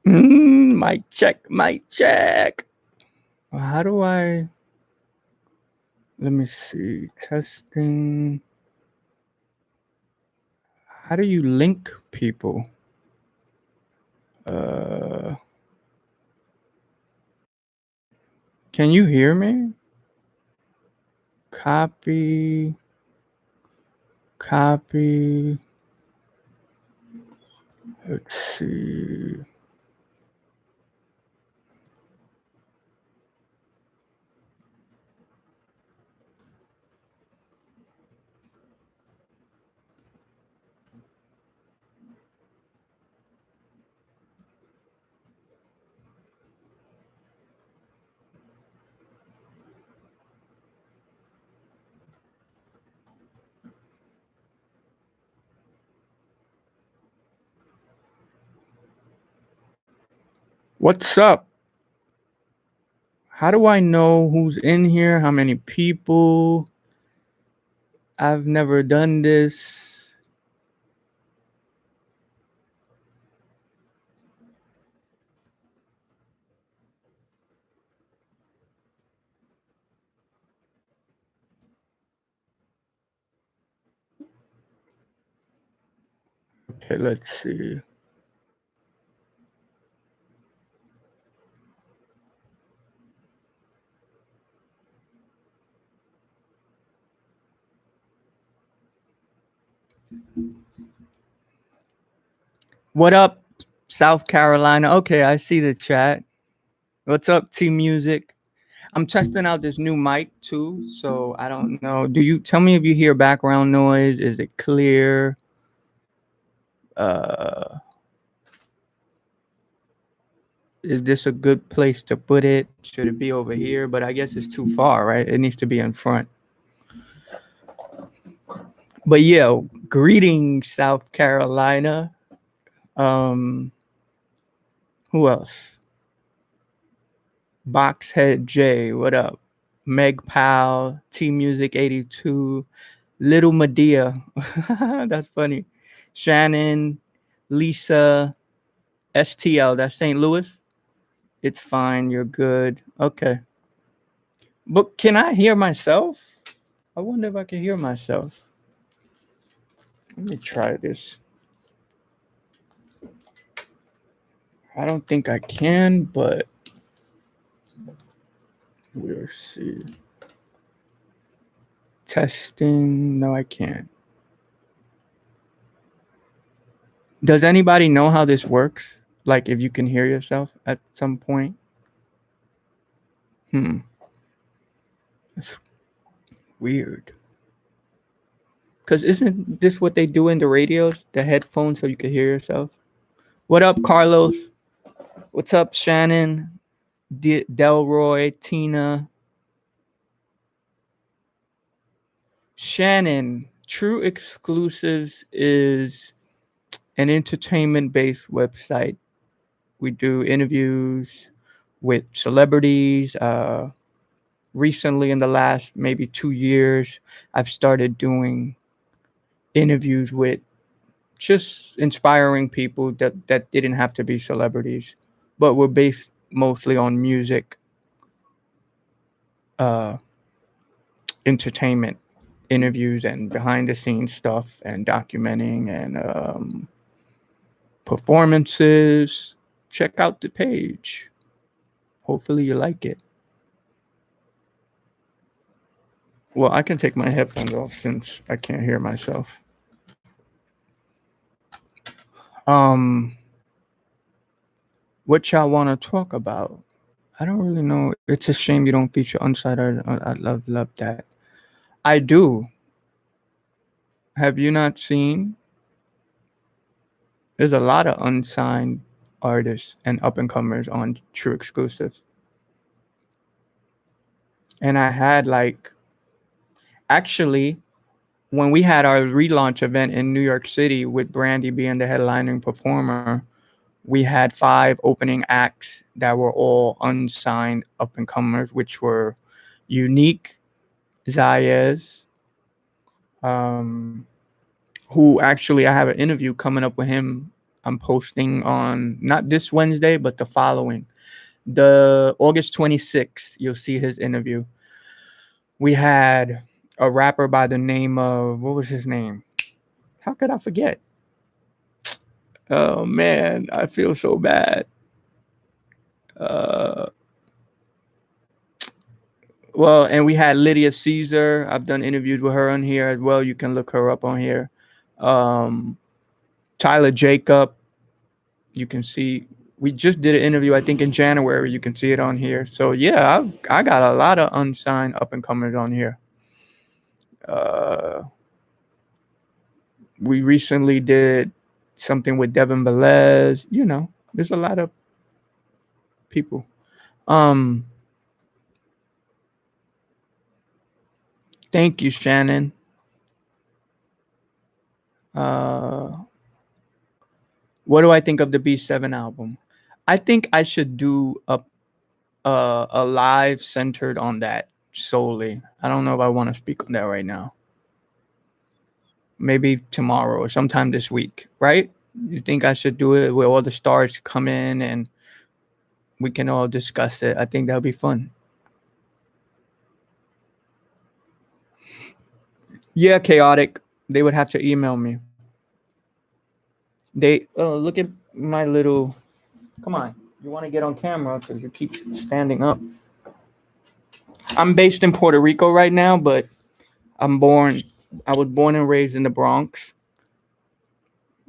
Mic check, mic check. How do I? Let me see. Testing. How do you link people? Uh, can you hear me? Copy. Copy. Let's see. What's up? How do I know who's in here? How many people? I've never done this. Okay, let's see. What up, South Carolina? Okay, I see the chat. What's up, T Music? I'm testing out this new mic too, so I don't know. Do you tell me if you hear background noise? Is it clear? Uh, is this a good place to put it? Should it be over here? But I guess it's too far, right? It needs to be in front. But yeah, greetings, South Carolina. Um, who else? Boxhead J, what up? Meg Powell, T Music 82, Little Medea. That's funny. Shannon, Lisa, STL, that's St. Louis. It's fine, you're good. Okay. But can I hear myself? I wonder if I can hear myself. Let me try this. I don't think I can, but we'll see. Testing. No, I can't. Does anybody know how this works? Like if you can hear yourself at some point? That's weird. Because isn't this what they do in the radios? The headphones so you can hear yourself? What up, Carlos? What's up, Shannon? Delroy, Tina. Shannon, TrueExclusives is an entertainment based website. We do interviews with celebrities. Recently, in the last maybe 2 years, I've started doing interviews with just inspiring people that didn't have to be celebrities, but were based mostly on music, uh, entertainment interviews and behind the scenes stuff and documenting and performances. Check out the page. Hopefully you like it. Well, I can take my headphones off since I can't hear myself. Um, what y'all want to talk about? I don't really know. It's a shame you don't feature Untitled. I love that. I do. Have you not seen? There's a lot of unsigned artists and up and comers on TrueExclusives. And I had actually when we had our relaunch event in New York City with Brandy being the headlining performer, we had 5 opening acts that were all unsigned up and comers, which were Unique, Zayez, who actually I have an interview coming up with him I'm posting on not this Wednesday, but the following, the August 26th. You'll see his interview. We had a rapper by the name of, what was his name? How could I forget? Oh man, I feel so bad. Uh, well, and we had Lydia Caesar. I've done interviews with her on here as well. You can look her up on here. Um, Tyler Jacob. You can see we just did an interview, I think in January. You can see it on here. So yeah, I got a lot of unsigned up and comers on here. Uh, we recently did something with Devin Velez. You know, there's a lot of people. Um, Thank you, Shannon. Uh, what do I think of the B7 album? I think I should do a live centered on that solely. I don't know if I want to speak on that right now. Maybe tomorrow or sometime this week, right? You think I should do it where all the stars come in and we can all discuss it? I think that'll be fun. Yeah, chaotic. They would have to email me. They look at my little. Come on, you want to get on camera because you keep standing up. I'm based in Puerto Rico right now, but I'm born. I was born and raised in the Bronx.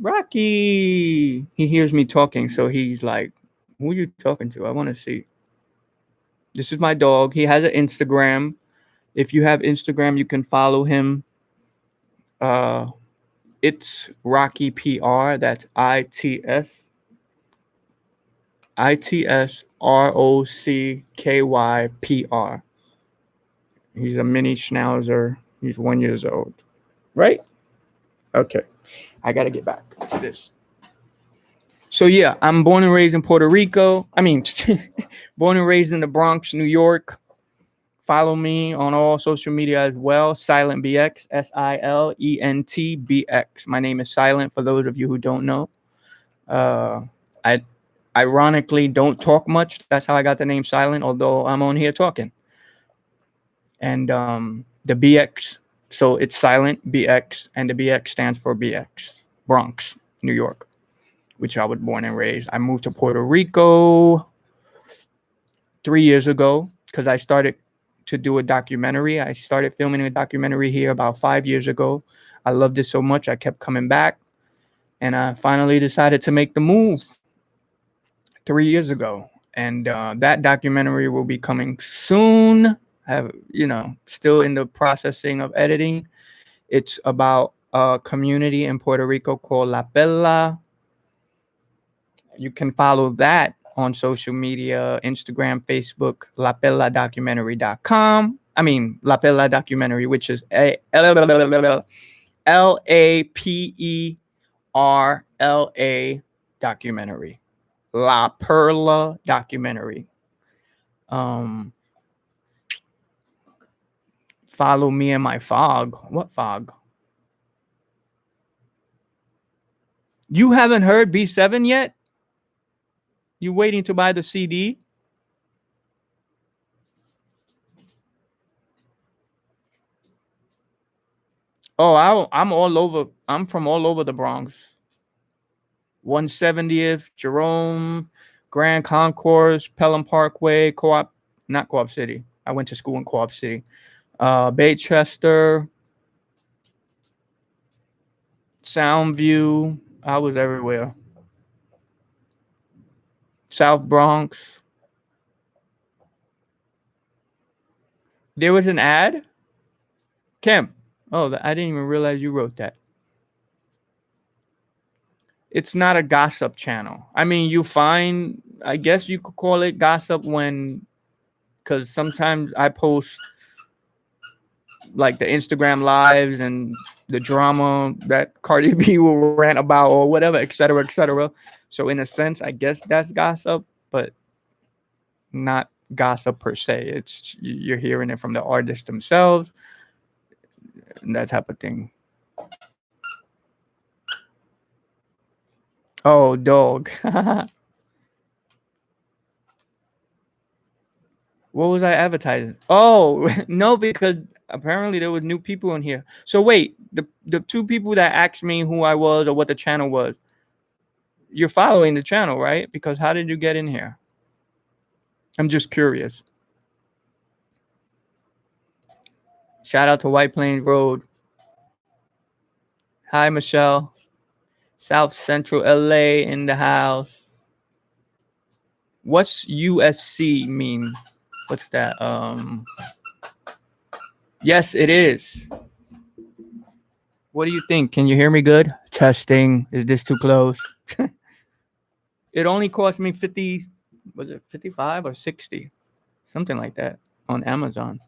Rocky. He hears me talking, so he's like, "Who are you talking to? I want to see." This is my dog. He has an Instagram. If you have Instagram, you can follow him. Uh, it's Rocky PR. That's ITSROCKYPR. He's a mini schnauzer. He's 1 year old. Right? Okay. I gotta get back to this. So yeah, I'm born and raised in Puerto Rico. I mean, born and raised in the Bronx, New York. Follow me on all social media as well. Silent BX, SILENTBX. My name is Silent for those of you who don't know. I ironically don't talk much. That's how I got the name Silent, although I'm on here talking. And the BX, so it's Silent BX, and the BX stands for BX, Bronx, New York, which I was born and raised. I moved to Puerto Rico 3 years ago because I started to do a documentary. I started filming a documentary here about 5 years ago. I loved it so much, I kept coming back, and I finally decided to make the move 3 years ago. And that documentary will be coming soon. Have still in the processing of editing. It's about a community in Puerto Rico called La Pella. You can follow that on social media, Instagram, Facebook, lapelladocumentary.com. I mean, La Pella Documentary, which is LAPERLA documentary. La Perla documentary. Follow me in my fog. What fog? You haven't heard B7 yet? You waiting to buy the CD? Oh, I'm all over. I'm from all over the Bronx. 170th, Jerome, Grand Concourse, Pelham Parkway, Co-op, not Co-op City. I went to school in Co-op City. Baychester, Soundview. I was everywhere. South Bronx. There was an ad? Kemp. Oh, I didn't even realize you wrote that. It's not a gossip channel. I mean, I guess you could call it gossip because sometimes I post like the Instagram lives and the drama that Cardi B will rant about or whatever, et cetera, et cetera. So in a sense, I guess that's gossip, but not gossip per se. It's you're hearing it from the artists themselves and that type of thing. Oh, dog. What was I advertising? Oh, no, because apparently there was new people in here. So wait, the two people that asked me who I was or what the channel was, you're following the channel, right? Because how did you get in here? I'm just curious. Shout out to White Plains Road. Hi, Michelle. South Central LA in the house. What's USC mean? What's that? Yes, it is. What do you think? Can you hear me good? Testing. Is this too close? It only cost me 50, was it 55 or 60? Something like that on Amazon.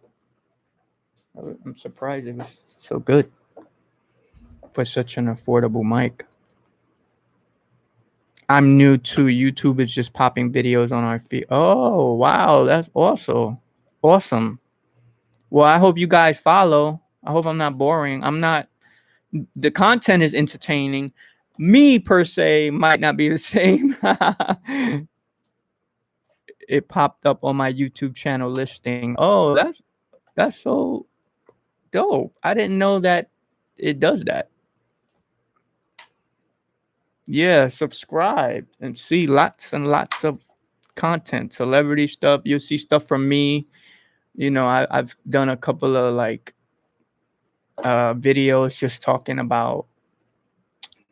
I'm surprised it was so good for such an affordable mic. I'm new to YouTube. Is just popping videos on our feed. Oh, wow. That's also awesome. Well, I hope you guys follow. I hope I'm not boring. I'm not. The content is entertaining. Me per se might not be the same. It popped up on my YouTube channel listing. Oh, that's so dope. I didn't know that it does that. Yeah, subscribe and see lots and lots of content, celebrity stuff. You'll see stuff from me. I've done a couple of like videos just talking about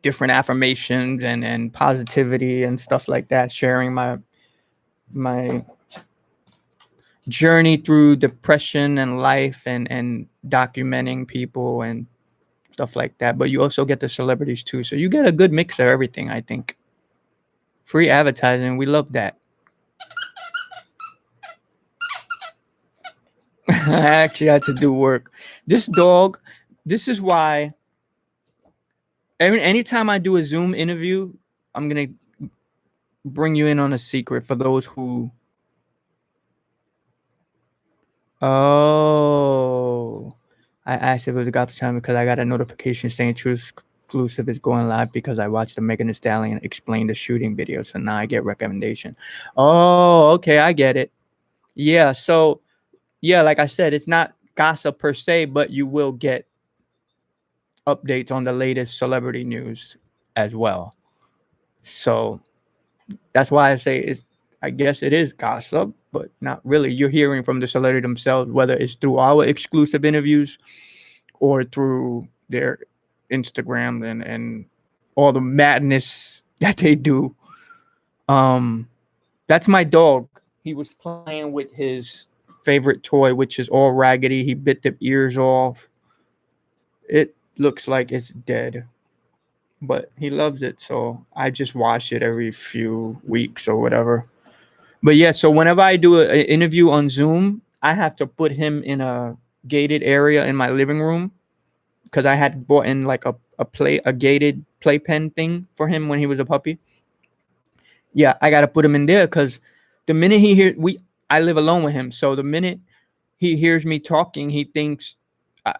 different affirmations and positivity and stuff like that, sharing my journey through depression and life and documenting people and stuff like that. But you also get the celebrities too. So you get a good mix of everything, I think. Free advertising, we love that. I actually had to do work. This dog, this is why anytime I do a Zoom interview, I'm gonna bring you in on a secret for those who. Oh, I asked if it was a gospel time because I got a notification saying True Exclusive is going live because I watched the Megan Thee Stallion explain the shooting video. So now I get recommendation. Oh, okay, I get it. Yeah, so yeah, like I said, it's not gossip per se, but you will get updates on the latest celebrity news as well. So that's why I say I guess it is gossip, but not really. You're hearing from the celebrity themselves, whether it's through our exclusive interviews or through their Instagram and all the madness that they do. That's my dog. He was playing with his favorite toy, which is all raggedy. He bit the ears off. It looks like it's dead, but he loves it. So I just wash it every few weeks or whatever. But yeah, so whenever I do an interview on Zoom, I have to put him in a gated area in my living room because I had bought in like a gated playpen thing for him when he was a puppy. Yeah, I gotta put him in there because the minute I live alone with him, so the minute he hears me talking, he thinks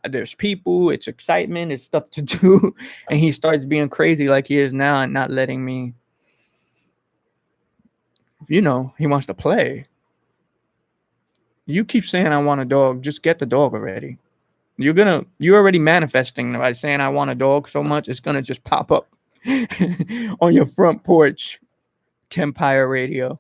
there's people, it's excitement, it's stuff to do, and he starts being crazy like he is now and not letting me. He wants to play. You keep saying I want a dog, just get the dog already. You're already manifesting by saying I want a dog so much, it's gonna just pop up on your front porch. Kempire Radio.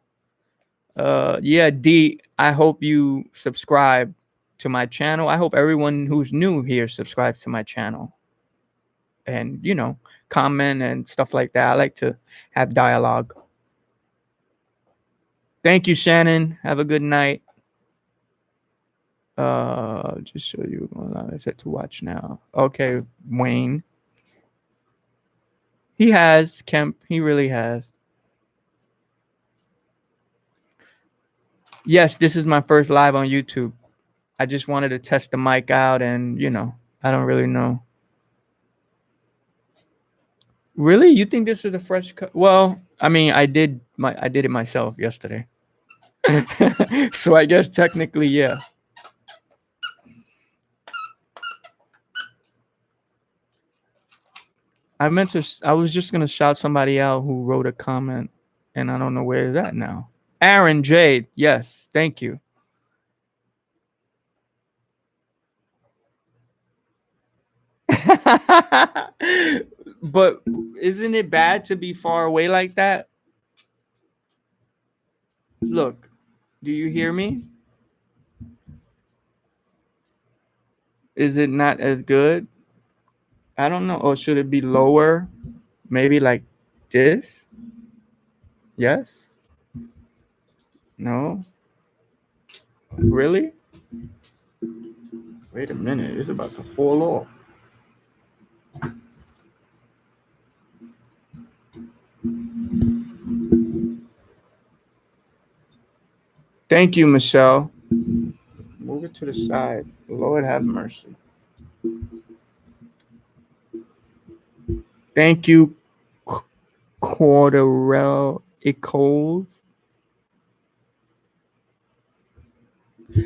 Yeah, D, I hope you subscribe to my channel. I hope everyone who's new here subscribes to my channel. And, comment and stuff like that. I like to have dialogue. Thank you, Shannon. Have a good night. Just so you I said to watch now. Okay, Wayne. He has, Kemp. He really has. Yes, this is my first live on YouTube. I just wanted to test the mic out and, I don't really know. Really? You think this is a fresh cut? Well, I mean, I did it myself yesterday. So I guess technically, yeah. I was just gonna shout somebody out who wrote a comment, and I don't know where it's at now. Aaron Jade, yes, thank you. But isn't it bad to be far away like that? Look, do you hear me? Is it not as good? I don't know. Or should it be lower? Maybe like this? Yes? No? Really? Wait a minute. It's about to fall off. Thank you, Michelle. Move it to the side. Lord have mercy. Thank you, Corderell Echols.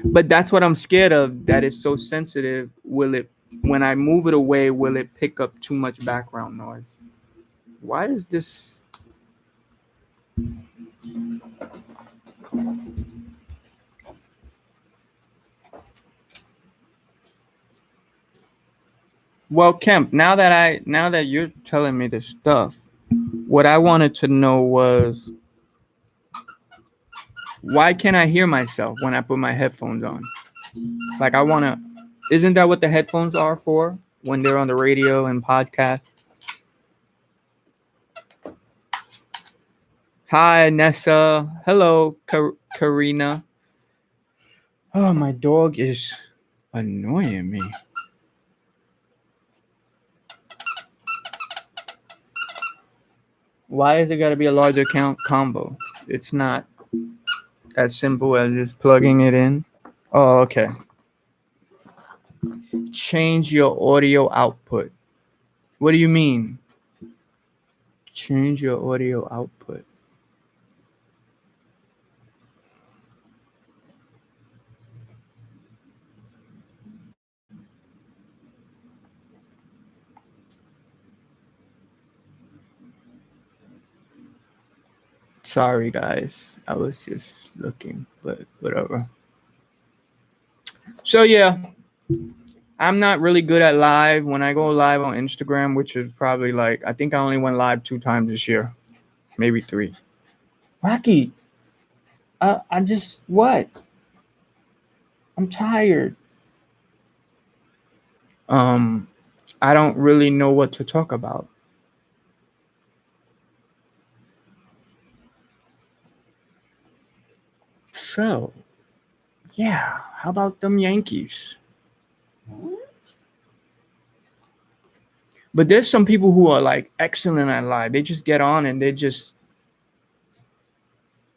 But that's what I'm scared of. That is so sensitive. Will it, when I move it away, will it pick up too much background noise? Why is this? Well, Kemp, now that you're telling me this stuff, what I wanted to know was why can't I hear myself when I put my headphones on? Like I wanna, isn't that what the headphones are for when they're on the radio and podcast? Hi, Nessa. Hello, Karina. Oh, my dog is annoying me. Why has it got to be a large account combo? It's not as simple as just plugging it in. Oh, okay. Change your audio output. What do you mean? Change your audio output. Sorry, guys. I was just looking, but whatever. So, yeah, I'm not really good at live. When I go live on Instagram, which is probably like, I think I only went live 2 times this year, maybe 3. Rocky, I just, what? I'm tired. Um, I don't really know what to talk about. So, yeah, how about them Yankees? But there's some people who are like excellent at live. They just get on and they just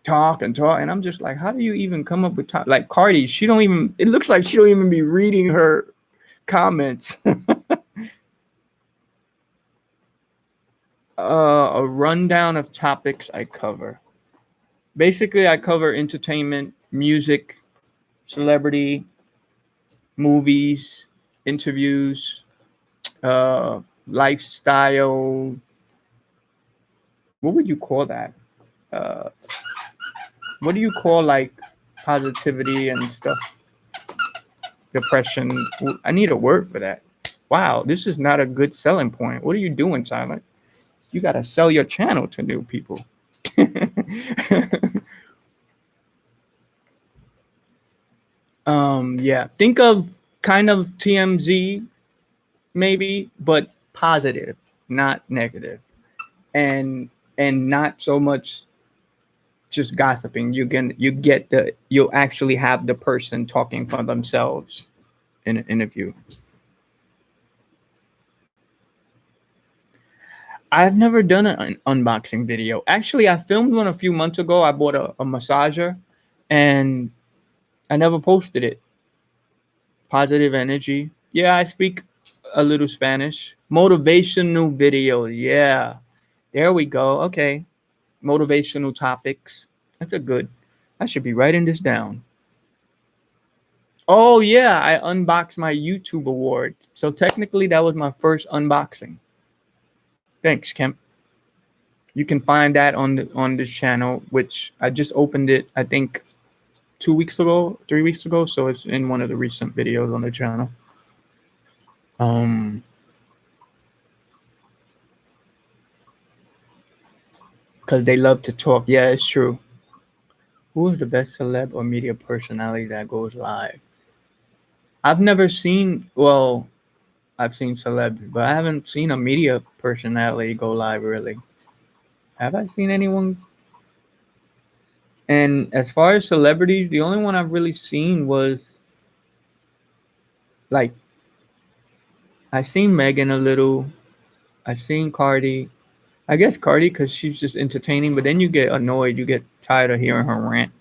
talk and talk, and I'm just like, how do you even come up with like Cardi? She don't even. It looks like she don't even be reading her comments. A rundown of topics I cover. Basically, I cover entertainment, music, celebrity, movies, interviews, lifestyle. What would you call that? Uh, what do you call like positivity and stuff? Depression. I need a word for that. Wow, this is not a good selling point. What are you doing, Silent? You got to sell your channel to new people. Yeah, think of kind of TMZ maybe, but positive, not negative, and not so much just gossiping. You'll actually have the person talking for themselves in an interview. I've never done an unboxing video. Actually, I filmed one a few months ago. I bought a massager, and I never posted it. Positive energy. Yeah, I speak a little Spanish. Motivational video. Yeah, there we go. Okay, motivational topics. That's a good. I should be writing this down. Oh yeah, I unboxed my YouTube award. So technically, that was my first unboxing. Thanks, Kemp. You can find that on this channel, which I just opened it, I think 2 weeks ago, 3 weeks ago. So it's in one of the recent videos on the channel. Because they love to talk. Yeah, it's true. Who is the best celeb or media personality that goes live? I've never seen, well, I've seen celebs, but I haven't seen a media personality go live really. Have I seen anyone? And as far as celebrities, the only one I've really seen was like, I've seen Megan a little. I've seen Cardi. I guess Cardi because she's just entertaining, but then you get annoyed. You get tired of hearing her rant.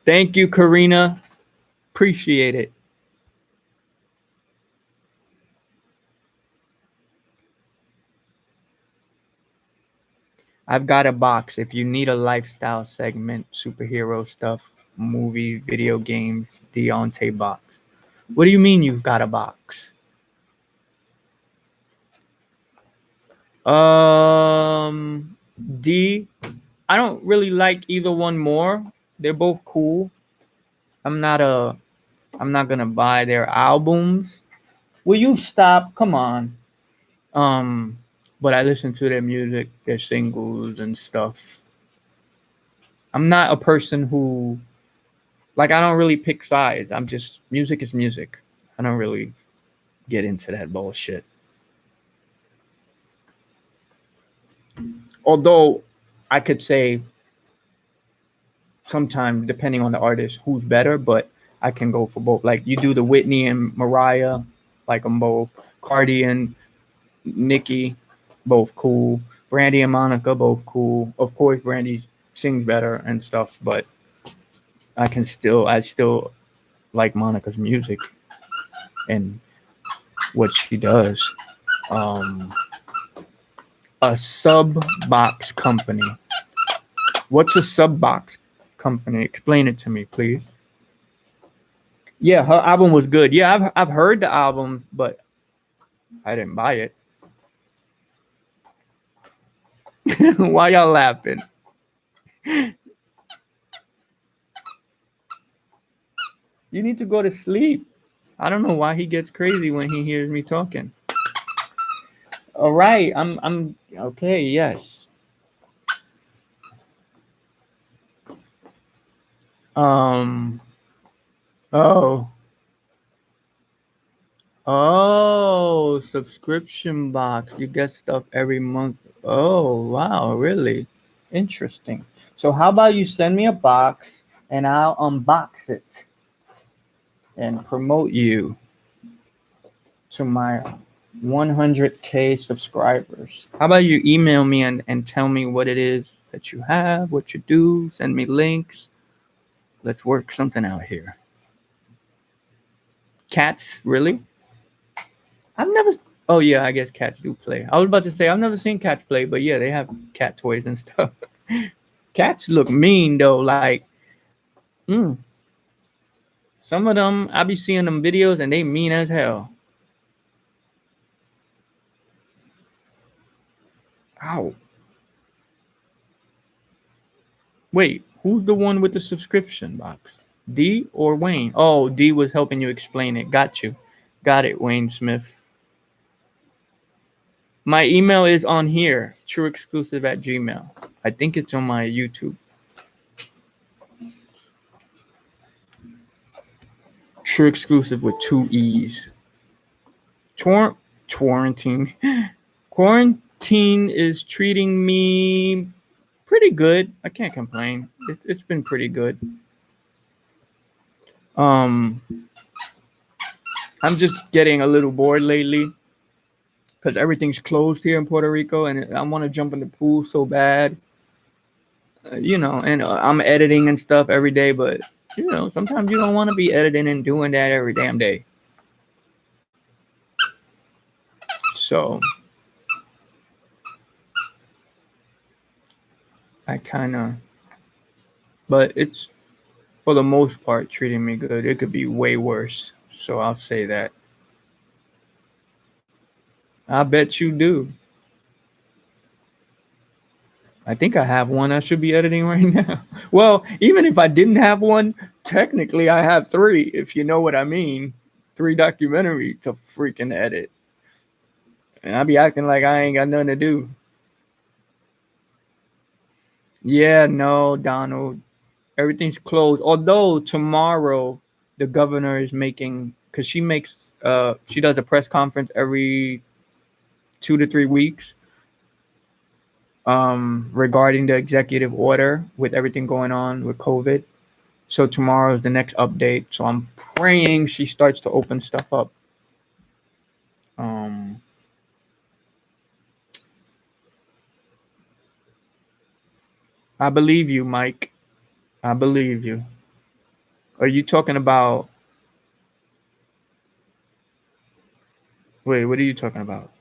Thank you, Karina. Appreciate it. I've got a box. If you need a lifestyle segment, superhero stuff, movies, video games, Deontay box. What do you mean you've got a box? D. I don't really like either one more. They're both cool. I'm not gonna buy their albums. Will you stop? Come on. But I listen to their music, their singles and stuff. I'm not a person who, like, I don't really pick sides. I'm just, music is music. I don't really get into that bullshit. Although I could say sometimes, depending on the artist, who's better, but I can go for both. Like, you do the Whitney and Mariah, like them both. Cardi and Nicki, both cool. Brandy and Monica, both cool. Of course, Brandy sings better and stuff, but I still like Monica's music and what she does. A sub box company. What's a sub box company? Explain it to me, please. Yeah, her album was good. Yeah, I've heard the album, but I didn't buy it. Why y'all laughing? You need to go to sleep. I don't know why he gets crazy when he hears me talking. All right, I'm okay. Yes. Um. Oh. Oh, subscription box. You get stuff every month. Oh, wow, really? Interesting. So how about you send me a box and I'll unbox it and promote you to my 100K subscribers. How about you email me and tell me what it is that you have, what you do, send me links. Let's work something out here. Cats, really? I've never. Oh yeah, I guess cats do play. I was about to say I've never seen cats play, but yeah, they have cat toys and stuff. Cats look mean though. Like, some of them I be seeing them videos and they mean as hell. Ow. Wait, who's the one with the subscription box? D or Wayne? Oh, D was helping you explain it. Got you. Got it, Wayne Smith. My email is on here, TrueExclusive@gmail. I think it's on my YouTube. True Exclusive with 2 E's. Quarantine. Quarantine is treating me pretty good. I can't complain. It's been pretty good. I'm just getting a little bored lately because everything's closed here in Puerto Rico, and I want to jump in the pool so bad. And I'm editing and stuff every day, but sometimes you don't want to be editing and doing that every damn day. So I kind of, but it's for the most part treating me good. It could be way worse. So I'll say that. I bet you do. I think I have one I should be editing right now. Well, even if I didn't have one, technically I have three, if you know what I mean. Three documentaries to freaking edit. And I be acting like I ain't got nothing to do. Yeah, no, Donald. Everything's closed. Although tomorrow the governor is making, because she does a press conference every 2 to 3 weeks regarding the executive order with everything going on with COVID. So tomorrow is the next update. So I'm praying she starts to open stuff up. Um, I believe you, Mike. I believe you. Are you talking about? Wait, what are you talking about?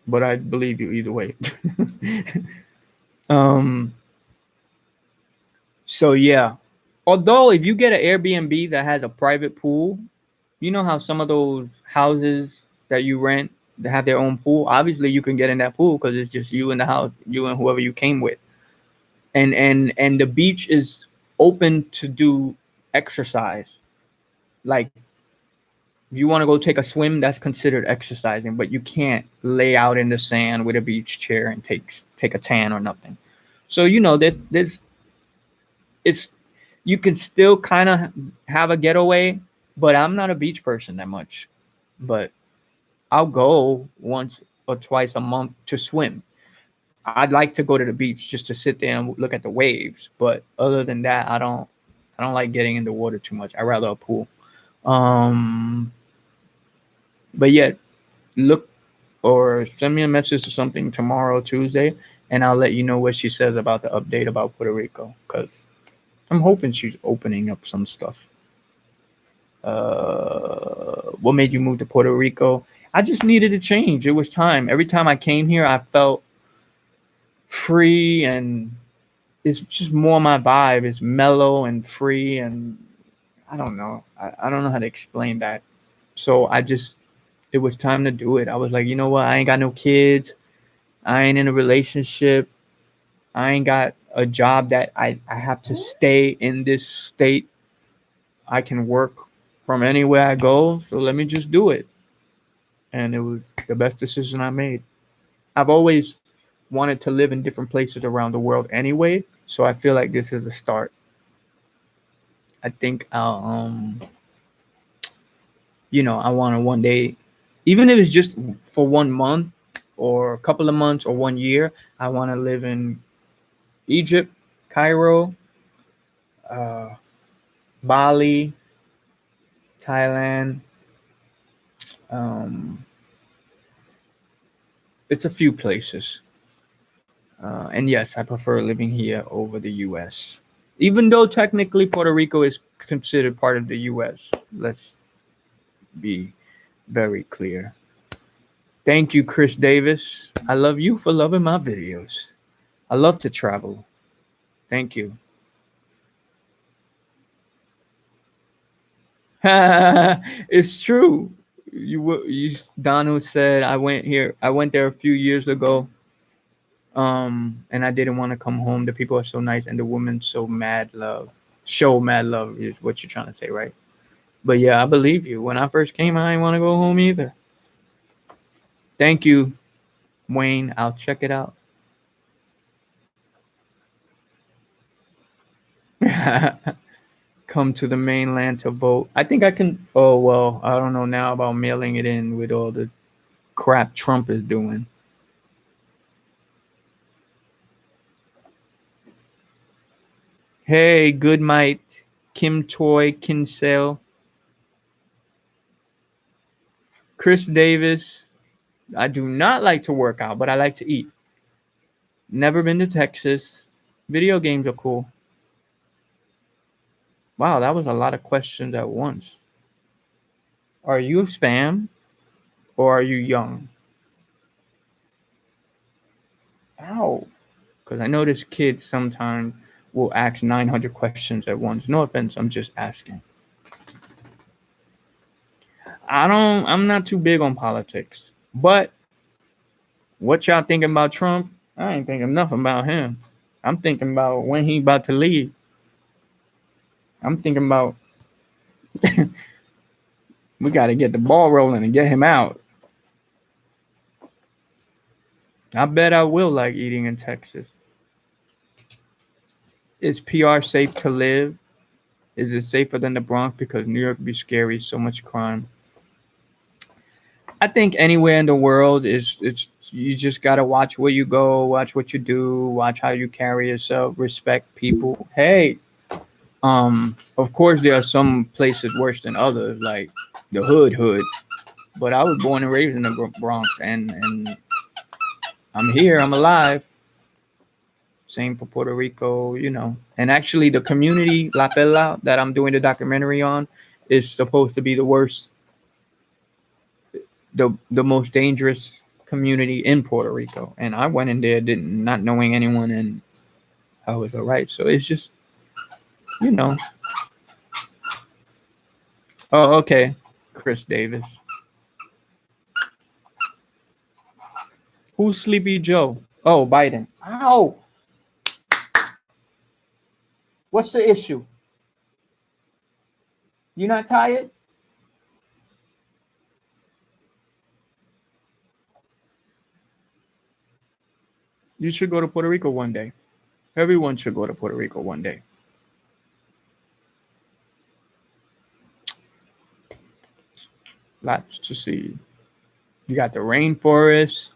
But I believe you either way. um. So yeah. Although if you get an Airbnb that has a private pool, you know how some of those houses that you rent that have their own pool. Obviously, you can get in that pool because it's just you in the house, you and whoever you came with. And the beach is open to do exercise. Like if you want to go take a swim, that's considered exercising, but you can't lay out in the sand with a beach chair and take a tan or nothing. So there's it's you can still kind of have a getaway, but I'm not a beach person that much. But I'll go once or twice a month to swim. I'd like to go to the beach just to sit there and look at the waves. But other than that, I don't like getting in the water too much. I rather a pool. Um, but yeah, look or send me a message or something tomorrow, Tuesday, and I'll let you know what she says about the update about Puerto Rico. Cause I'm hoping she's opening up some stuff. What made you move to Puerto Rico? I just needed a change. It was time. Every time I came here, I felt free and it's just more my vibe. It's mellow and free and I don't know. I don't know how to explain that. So it was time to do it. I was like, you know what? I ain't got no kids. I ain't in a relationship. I ain't got a job that I have to stay in this state. I can work from anywhere I go. So let me just do it. And it was the best decision I made. I've always wanted to live in different places around the world anyway. So I feel like this is a start. I think I want to one day, even if it's just for 1 month or a couple of months or 1 year, I want to live in Egypt, Cairo, uh, Bali, Thailand. Um, it's a few places. And yes, I prefer living here over the US. Even though technically Puerto Rico is considered part of the US. Let's be very clear. Thank you, Chris Davis. I love you for loving my videos. I love to travel. Thank you. It's true. Donald said I went there a few years ago. And I didn't want to come home. The people are so nice and the women so mad love. Show mad love is what you're trying to say, right? But yeah, I believe you. When I first came, I didn't want to go home either. Thank you, Wayne. I'll check it out. Come to the mainland to vote. I think I can. Oh, well, I don't know now about mailing it in with all the crap Trump is doing. Hey, good might. Kim Toy, Kinsale. Chris Davis. I do not like to work out, but I like to eat. Never been to Texas. Video games are cool. Wow, that was a lot of questions at once. Are you spam or are you young? Ow. Because I notice kids sometimes will ask 900 questions at once. No offense, I'm just asking. I'm not too big on politics, but What y'all thinking about Trump? I ain't thinking nothing about him. I'm thinking about when he about to leave. I'm thinking about we got to get the ball rolling and get him out. I bet I will like eating in Texas. Is PR safe to live? Is it safer than the Bronx? Because New York be scary, so much crime. I think anywhere in the world is it's you just gotta watch where you go, watch what you do, watch how you carry yourself, respect people. Hey, of course there are some places worse than others, like the hood. But I was born and raised in the Bronx, and I'm here, I'm alive. Same for Puerto Rico, you know. And actually, the community La Pela that I'm doing the documentary on is supposed to be the worst, the most dangerous community in Puerto Rico. And I went in there didn't not knowing anyone, and I was all right. So it's just, you know. Oh, okay, Chris Davis. Who's Sleepy Joe? Oh, Biden. Ow! What's the issue? You not tired? You should go to Puerto Rico one day. Everyone should go to Puerto Rico one day. Lots to see. You got the rainforest.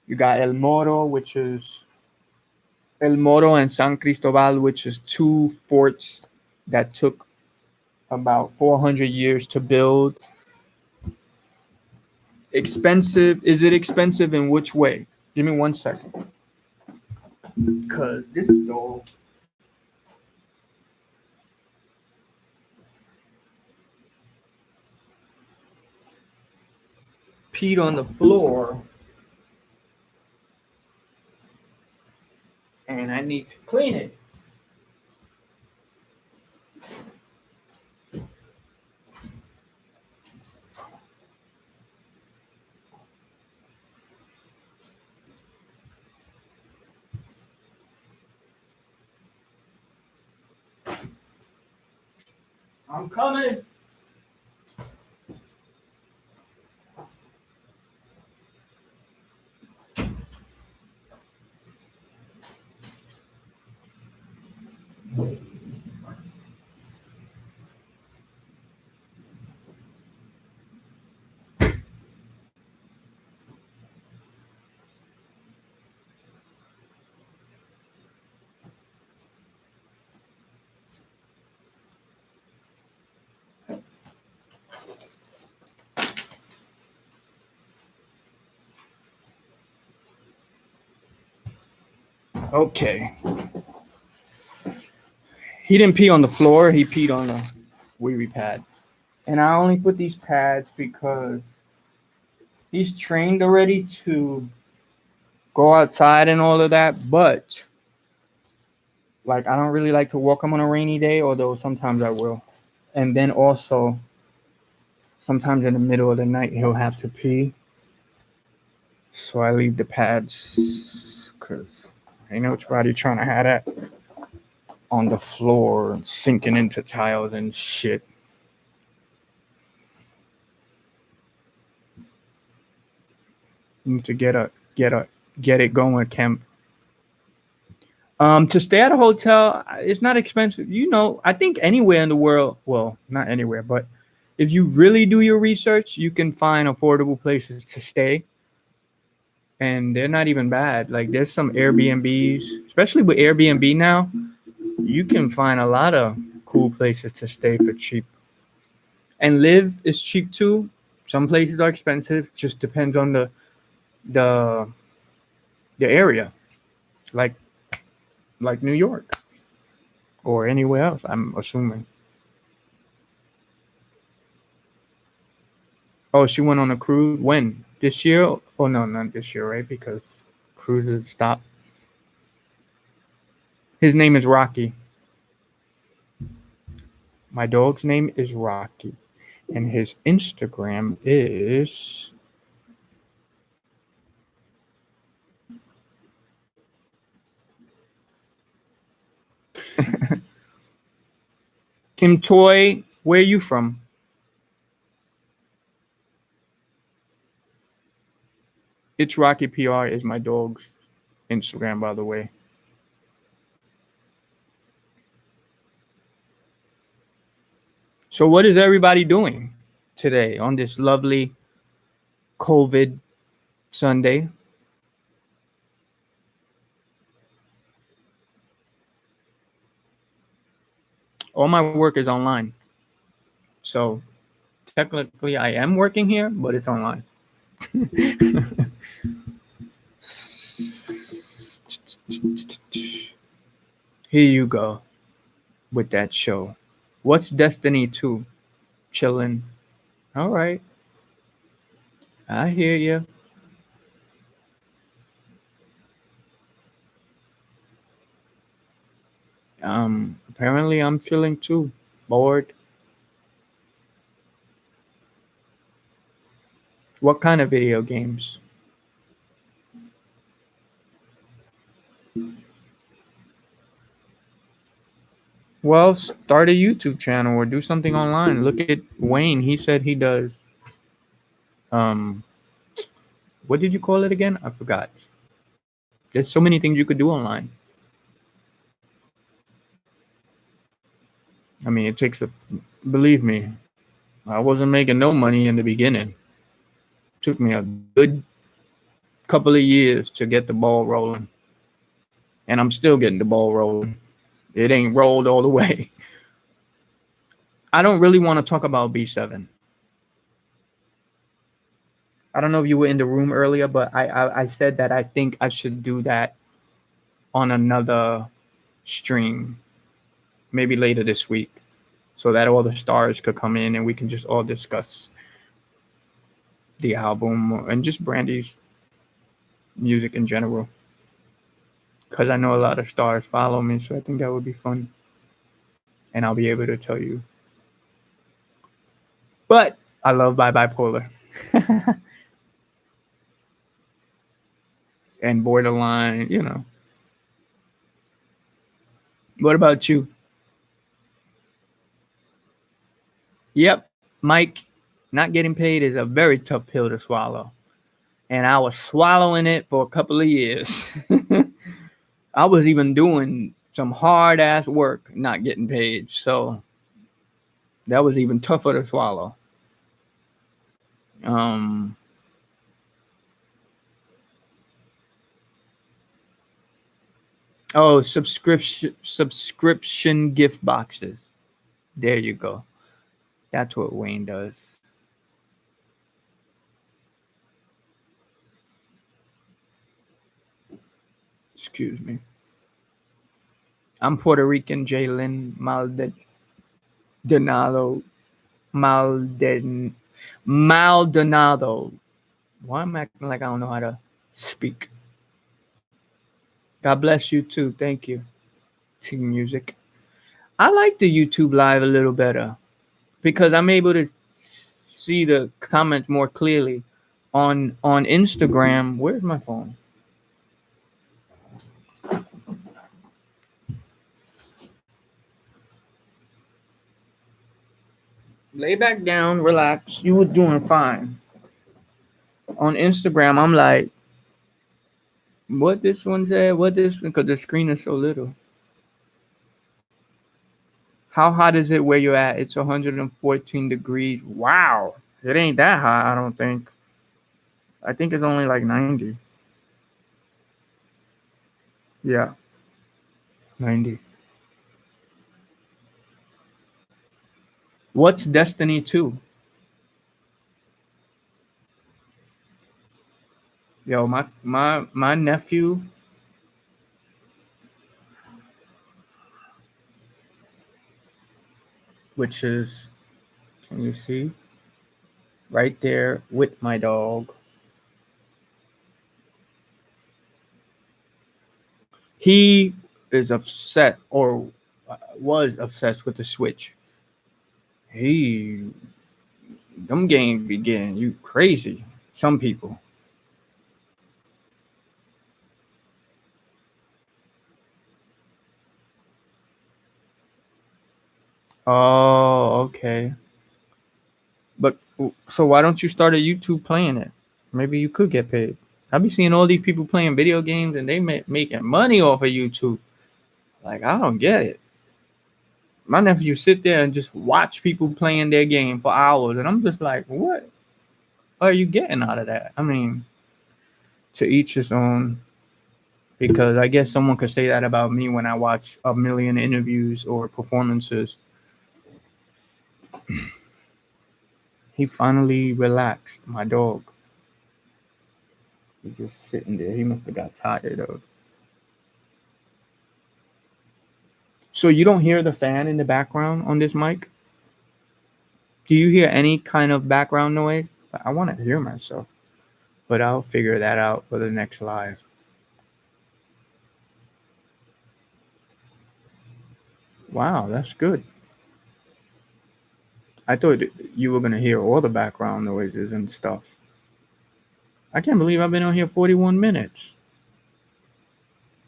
You got El Moro, which is El Moro and San Cristobal, which is two forts that took about 400 years to build. Expensive. Is it expensive in which way? Give me 1 second. Because this dog peed on the floor and I need to clean it. I'm coming. Okay. He didn't pee on the floor. He peed on a wee wee pad. And I only put these pads because he's trained already to go outside and all of that. But like, I don't really like to walk him on a rainy day, although sometimes I will. And then also, sometimes in the middle of the night, he'll have to pee. So I leave the pads because ain't nobody trying to have that on the floor and sinking into tiles and shit. You need to get it going, Kemp. To stay at a hotel, it's not expensive. You know, I think anywhere in the world, well, not anywhere, but if you really do your research, you can find affordable places to stay. And they're not even bad. Like there's some Airbnbs, especially with Airbnb now, you can find a lot of cool places to stay for cheap. And live is cheap too. Some places are expensive, just depends on the the area. Like New York or anywhere else, I'm assuming. Oh, she went on a cruise when? This year? Oh no, not this year, right? Because cruises stopped. His name is Rocky. My dog's name is Rocky. And his Instagram is Kim Toy, where you from? It's Rocky PR is my dog's Instagram, by the way. So, what is everybody doing today on this lovely COVID Sunday? All my work is online. So, technically, I am working here, but it's online. Here you go with that show. What's Destiny 2? Chilling. All right. I hear you. Apparently I'm chilling too. Bored. What kind of video games? Well, start a YouTube channel or do something online. Look at Wayne. He said he does um what did you call it again? I forgot. There's so many things you could do online. I mean, it takes a believe me, I wasn't making no money in the beginning. Took me a good couple of years to get the ball rolling. And I'm still getting the ball rolling. It ain't rolled all the way. I don't really want to talk about B7. I don't know if you were in the room earlier, but I said that I think I should do that on another stream, maybe later this week, so that all the stars could come in and we can just all discuss the album and just Brandy's music in general. Because I know a lot of stars follow me, so I think that would be fun. And I'll be able to tell you. But I love Bye Bipolar. And Borderline, you know. What about you? Yep, Mike, not getting paid is a very tough pill to swallow. And I was swallowing it for a couple of years. I was even doing some hard ass work, not getting paid. So that was even tougher to swallow. Um, oh, subscription gift boxes. There you go. That's what Wayne does. Excuse me. I'm Puerto Rican Jalen Maldonado. Maldonado. Why am I acting like I don't know how to speak? God bless you too. Thank you. Team music. I like the YouTube live a little better because I'm able to see the comments more clearly. On Instagram, where's my phone? Lay back down, relax. You were doing fine. On Instagram, I'm like, what this one said, what this, because the screen is so little. How hot is it where you're at? It's 114 degrees. Wow. It ain't that hot, I don't think. I think it's only like 90. Yeah, 90. What's Destiny 2? Yo, my nephew, which is, can you see? Right there with my dog. He is upset or was obsessed with the Switch. He, them games be getting you crazy. Some people. Oh, okay. But so why don't you start a YouTube playing it? Maybe you could get paid. I be seeing all these people playing video games and they making money off of YouTube. Like I don't get it. My nephew sit there and just watch people playing their game for hours, and I'm just like, what are you getting out of that? I mean, to each his own. Because I guess someone could say that about me when I watch a million interviews or performances. He finally relaxed, my dog. He's just sitting there. He must have got tired of. So you don't hear the fan in the background on this mic? Do you hear any kind of background noise? I want to hear myself, but I'll figure that out for the next live. Wow, that's good. I thought you were gonna hear all the background noises and stuff. I can't believe I've been on here 41 minutes.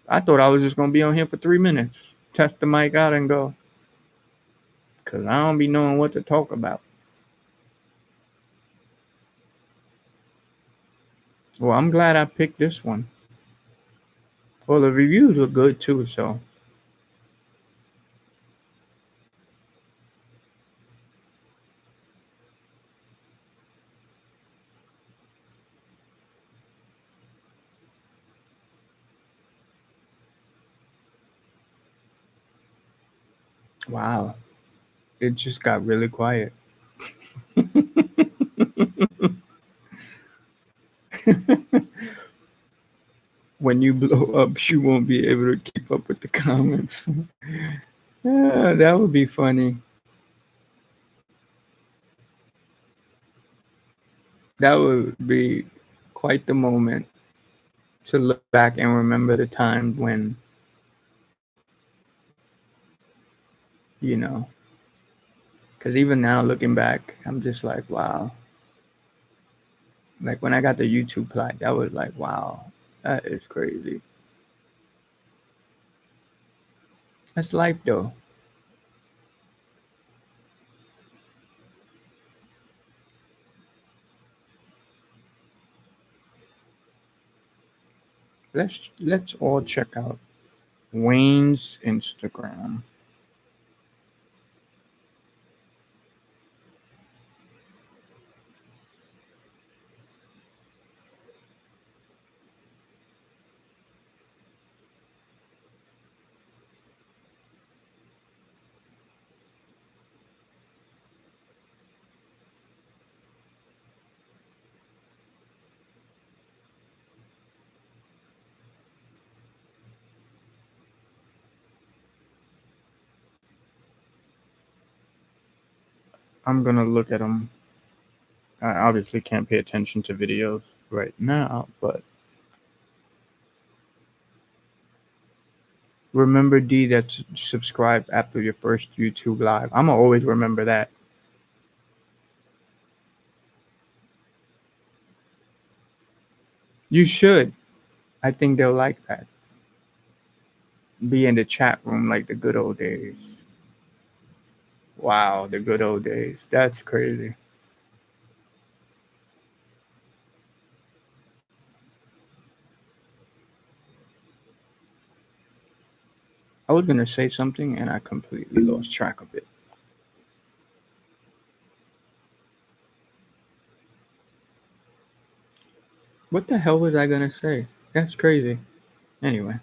I thought I was just gonna be on here for 3 minutes, test the mic out and go. Cause I don't be knowing what to talk about. Well, I'm glad I picked this one. Well, the reviews were good too, so. Wow. It just got really quiet. When you blow up, you won't be able to keep up with the comments. Yeah, that would be funny. That would be quite the moment to look back and remember the time when, you know, because even now looking back, I'm just like, wow. Like when I got the YouTube plaque, that was like, wow, that is crazy. That's life though. Let's all check out Wayne's Instagram. I'm gonna look at them. I obviously can't pay attention to videos right now, but remember D that subscribed after your first YouTube live. I'm gonna always remember that. You should. I think they'll like that. Be in the chat room like the good old days. Wow, the good old days. That's crazy. I was gonna say something and I completely lost track of it. What the hell was I gonna say? That's crazy. Anyway.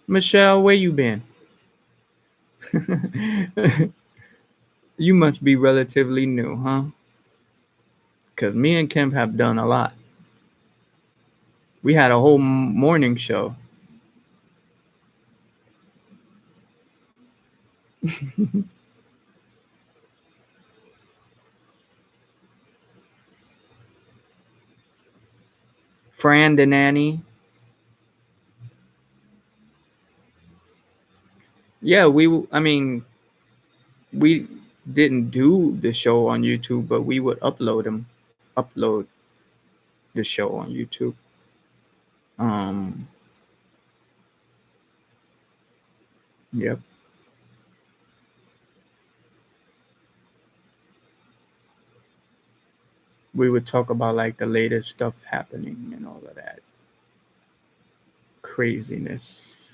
Michelle, where you been? You must be relatively new, huh? Because me and Kemp have done a lot. We had a whole morning show. Fran the nanny. Yeah, I mean, we didn't do the show on YouTube, but we would upload the show on YouTube. Um, Yep. We would talk about like the latest stuff happening and all of that craziness.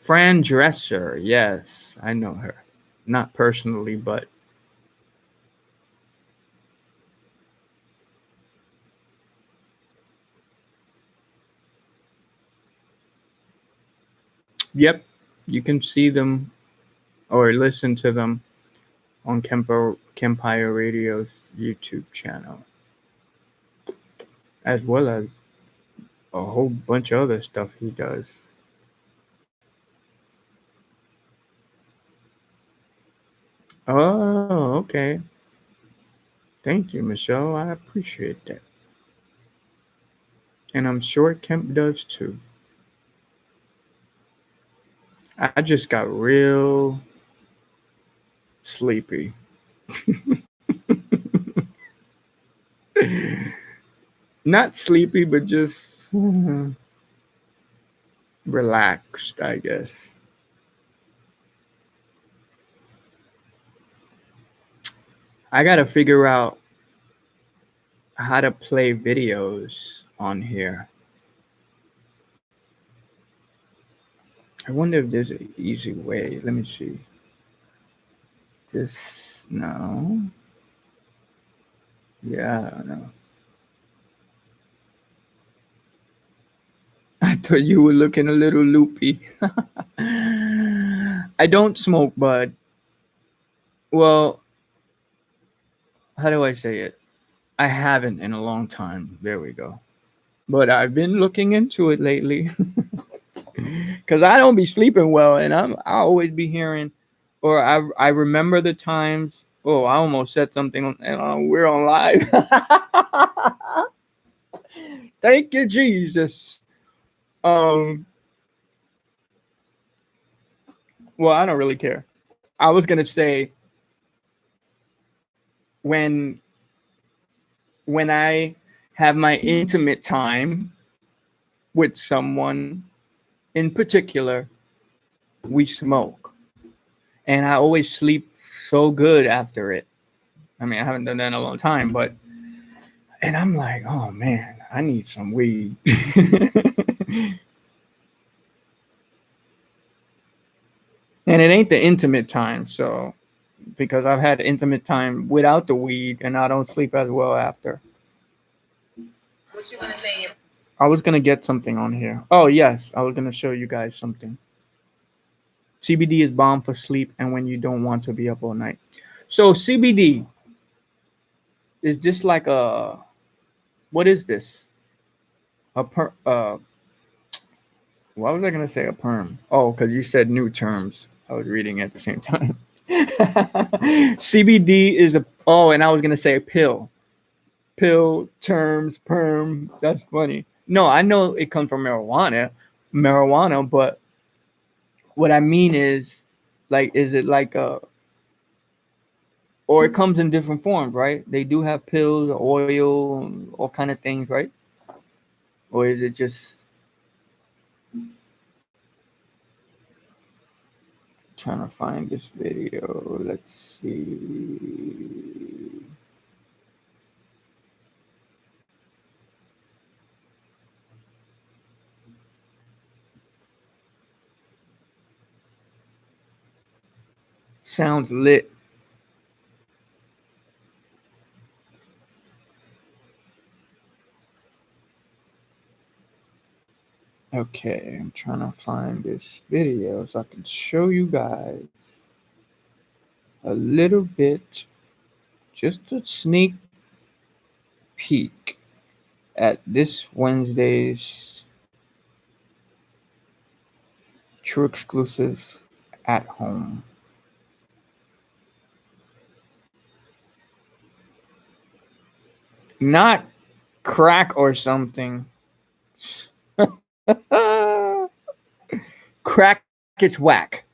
Fran Dresser, yes, I know her. Not personally, but yep, you can see them or listen to them on Kempire Radio's YouTube channel, as well as a whole bunch of other stuff he does. Oh, okay. Thank you, Michelle. I appreciate that. And I'm sure Kemp does too. I just got real sleepy. Not sleepy, but just relaxed, I guess. I gotta figure out how to play videos on here. I wonder if there's an easy way. Let me see. This, no. Yeah, no. I thought you were looking a little loopy. I don't smoke, bud. Well, how do I say it? I haven't in a long time. There we go. But I've been looking into it lately because I don't be sleeping well, and I always be hearing, or I remember the times. Oh, I almost said something, and we're on live. Thank you, Jesus. Um, well, I don't really care. I was gonna say when when I have my intimate time with someone in particular, we smoke, and I always sleep so good after it. I mean, I haven't done that in a long time, but and I'm like, oh man, I need some weed. And it ain't the intimate time, so because I've had intimate time without the weed and I don't sleep as well after. What you gonna say? I was gonna get something on here. Oh yes, I was gonna show you guys something. CBD is bomb for sleep and when you don't want to be up all night. So CBD is just like a, what is this? A why was I gonna say a perm? Oh, because you said new terms. I was reading at the same time. CBD is a, oh, and I was gonna say a pill. Pill terms, perm. That's funny. No, I know it comes from marijuana, but what I mean is, like, is it like a, or it comes in different forms, right? They do have pills, oil, all kind of things, right? Or is it just trying to find this video? Let's see. Sounds lit. Okay, I'm trying to find this video so I can show you guys a little bit, just a sneak peek at this Wednesday's True Exclusive at home. Not crack or something. Crack is whack.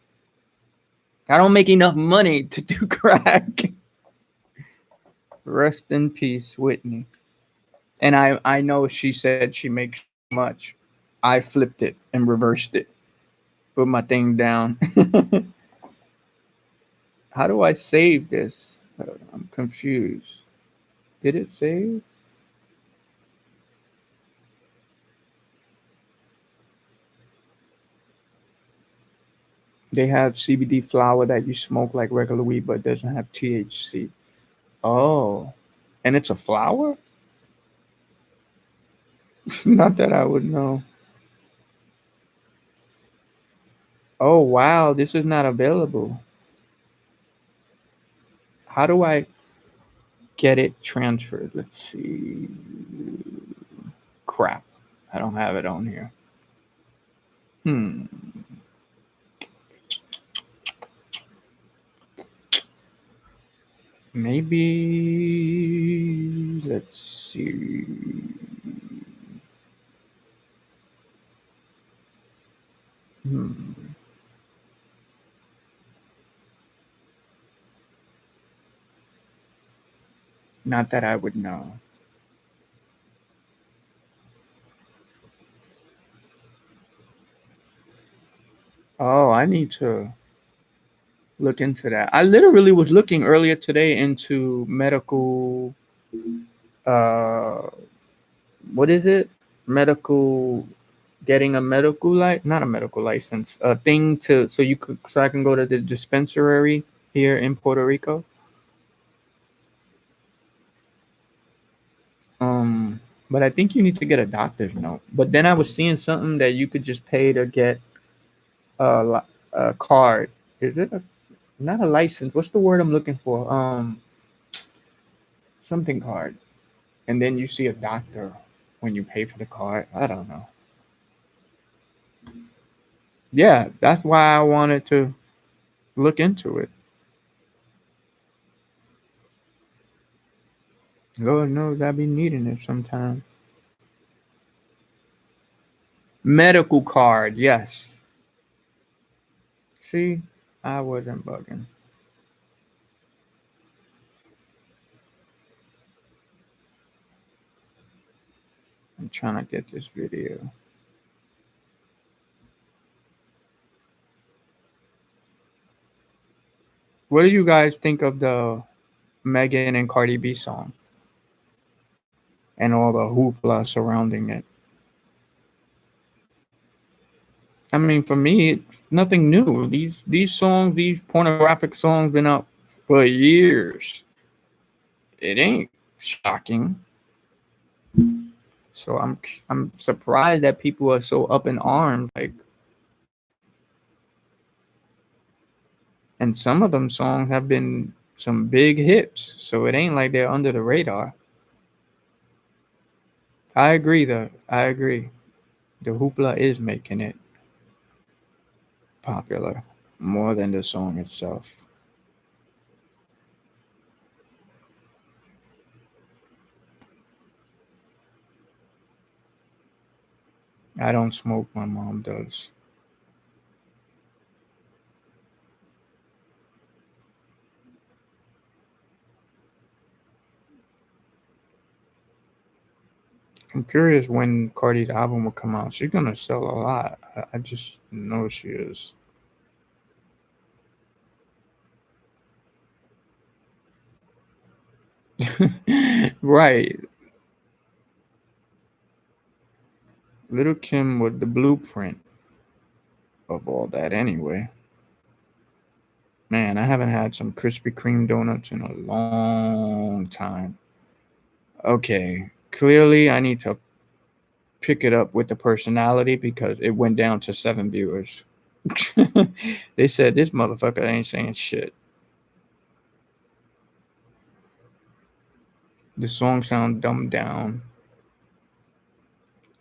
I don't make enough money to do crack. Rest in peace, Whitney. And I know she said she makes much. I flipped it and reversed it. Put my thing down. How do I save this? I'm confused. Did it save? They have CBD flower that you smoke like regular weed, but doesn't have THC. Oh, and it's a flower? Not that I would know. Oh, wow, this is not available. How do I get it transferred? Let's see. Crap. I don't have it on here. Hmm. Maybe. Let's see. Hmm. Not that I would know. Oh, I need to look into that. I literally was looking earlier today into medical. Uh, what is it? Medical. Getting a not a medical license, a thing to so you could so I can go to the dispensary here in Puerto Rico. Um, but I think you need to get a doctor's note. But then I was seeing something that you could just pay to get a card. Is it not a license? What's the word I'm looking for? Something card. And then you see a doctor when you pay for the card. I don't know. Yeah, that's why I wanted to look into it. Lord knows I be needing it sometime. Medical card, yes. See, I wasn't bugging. I'm trying to get this video. What do you guys think of the Megan and Cardi B song and all the hoopla surrounding it? I mean, for me, it's nothing new. These songs, these pornographic songs, been out for years. It ain't shocking. So I'm surprised that people are so up in arms. Like, and some of them songs have been some big hits. So it ain't like they're under the radar. I agree, though. I agree. The hoopla is making it popular more than the song itself. I don't smoke. My mom does. I'm curious when Cardi's album will come out. She's gonna sell a lot. I just know she is. Right. Little Kim was the blueprint of all that anyway. Man, I haven't had some Krispy Kreme donuts in a long time. Okay, clearly I need to pick it up with the personality because it went down to 7 viewers. They said this motherfucker ain't saying shit. The song sound dumbed down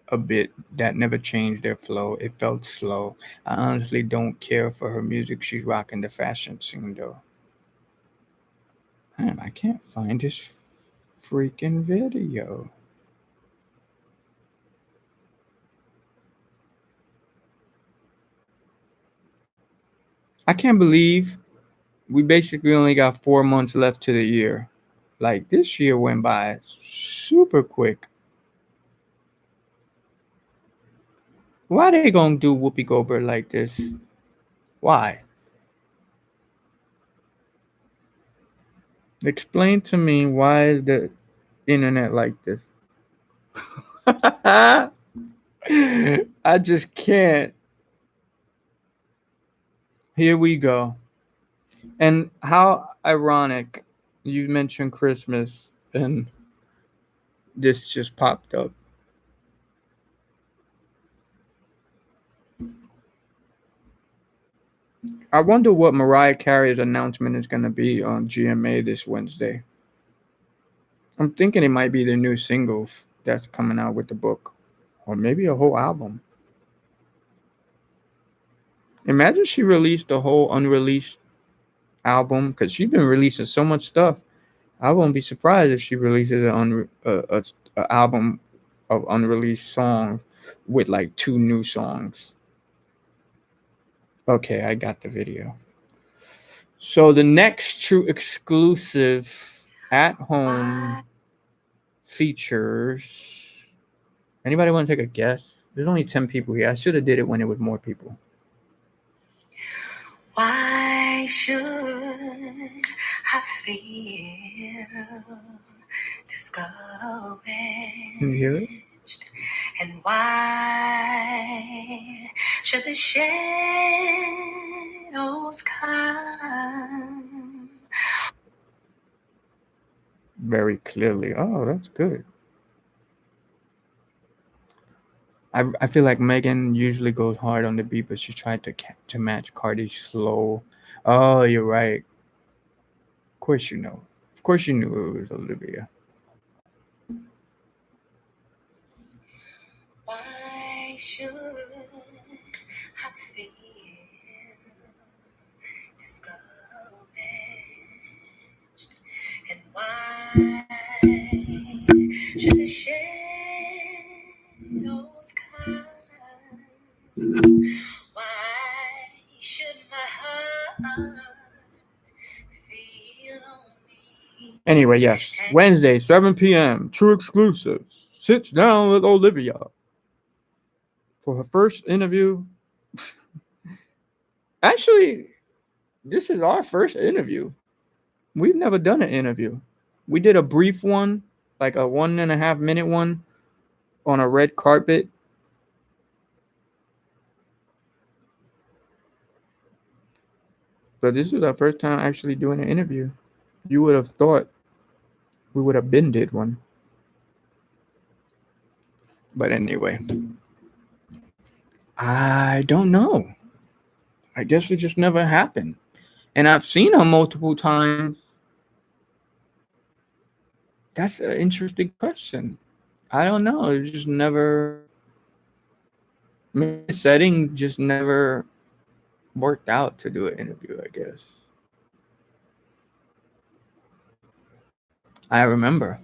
a bit. That never changed their flow. It felt slow. I honestly don't care for her music. She's rocking the fashion scene though. Man, I can't find this freaking video. I can't believe we basically only got 4 months left to the year. Like this year went by super quick. Why they gonna do Whoopi Goldberg like this? Why? Explain to me why is the internet like this? I just can't. Here we go. And how ironic you mentioned Christmas and this just popped up. I wonder what Mariah Carey's announcement is going to be on GMA this Wednesday. I'm thinking it might be the new single that's coming out with the book, or maybe a whole album. Imagine she released a whole unreleased album because she's been releasing so much stuff. I won't be surprised if she releases a album of unreleased songs with like 2 new songs. Okay, I got the video. So the next true exclusive at home features. Anybody want to take a guess? There's only 10 people here. I should have did it when it was more people. Why should I feel discouraged? Can you hear it? And why should the shadows come? Very clearly. Oh, that's good. I feel like Megan usually goes hard on the beat, but she tried to match Cardi's slow. Oh, you're right. Of course you know. Of course you knew it was Olivia. Why should I feel discouraged? And why should the shadows come? Why should my heart feel lonely? Anyway, yes. Wednesday, 7 p.m. True Exclusives. Sits down with Olivia for her first interview. Actually, this is our first interview. We've never done an interview. We did a brief one, like a 1.5 minute one on a red carpet. But this is our first time actually doing an interview. You would have thought we would have been did one. But anyway, I don't know. I guess it just never happened. And I've seen her multiple times. That's an interesting question. I don't know. It just never. Maybe the setting just never worked out to do an interview, I guess. I remember.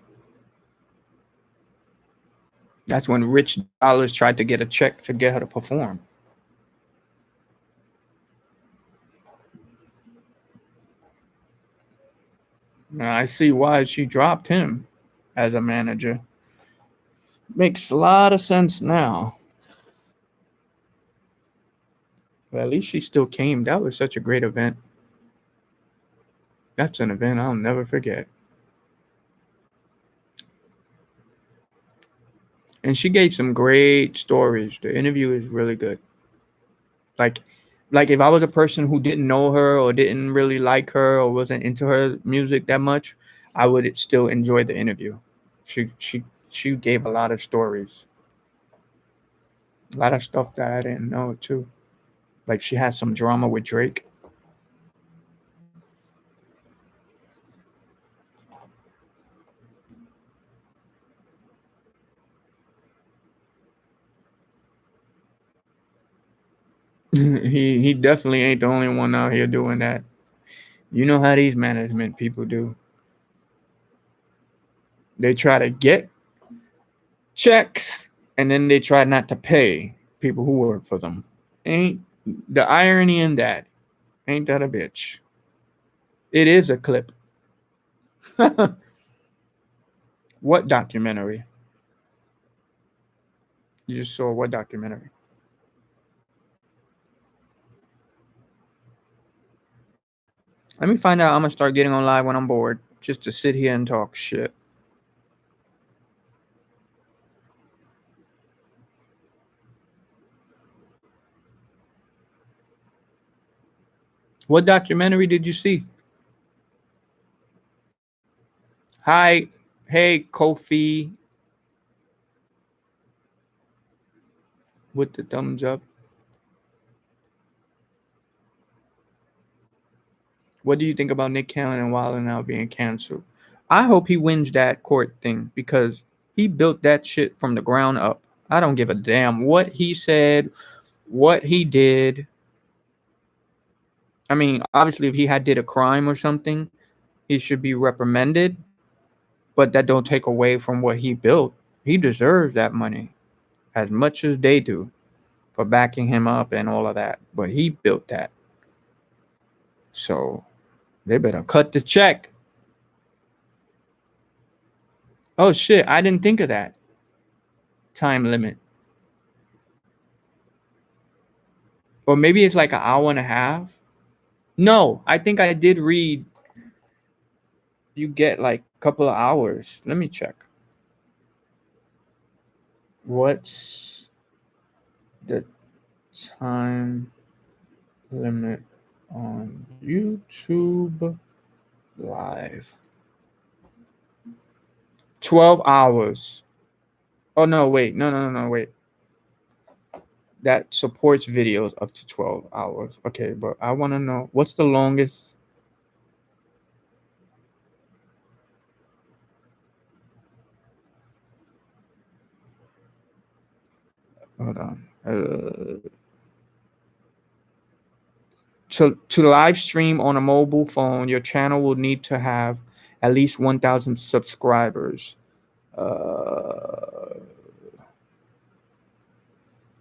That's when Rich Dollars tried to get a check to get her to perform. Now I see why she dropped him as a manager. Makes a lot of sense now. But at least she still came. That was such a great event. That's an event I'll never forget. And she gave some great stories. The interview is really good. Like if I was a person who didn't know her or didn't really like her or wasn't into her music that much, I would still enjoy the interview. She gave a lot of stories. A lot of stuff that I didn't know too. Like she had some drama with Drake. He definitely ain't the only one out here doing that. You know how these management people do. They try to get checks and then they try not to pay people who work for them. Ain't the irony in that? Ain't that a bitch? It is a clip. What documentary? You just saw what documentary? Let me find out. I'm gonna start getting on live when I'm bored, just to sit here and talk shit. What documentary did you see? Hi, hey Kofi, with the thumbs up. What do you think about Nick Cannon and Wilder now being canceled? I hope he wins that court thing because he built that shit from the ground up. I don't give a damn what he said, what he did. I mean, obviously, if he had did a crime or something, he should be reprimanded. But that don't take away from what he built. He deserves that money as much as they do for backing him up and all of that. But he built that, so they better cut the check. Oh shit! I didn't think of that time limit. Or maybe it's like an hour and a half. No, I think I did read you get like a couple of hours. Let me check. What's the time limit on YouTube Live? 12 hours. Oh, no, wait. No, wait. That supports videos up to 12 hours. Okay, but I want to know what's the longest. Hold on. To live stream on a mobile phone, your channel will need to have at least 1,000 subscribers.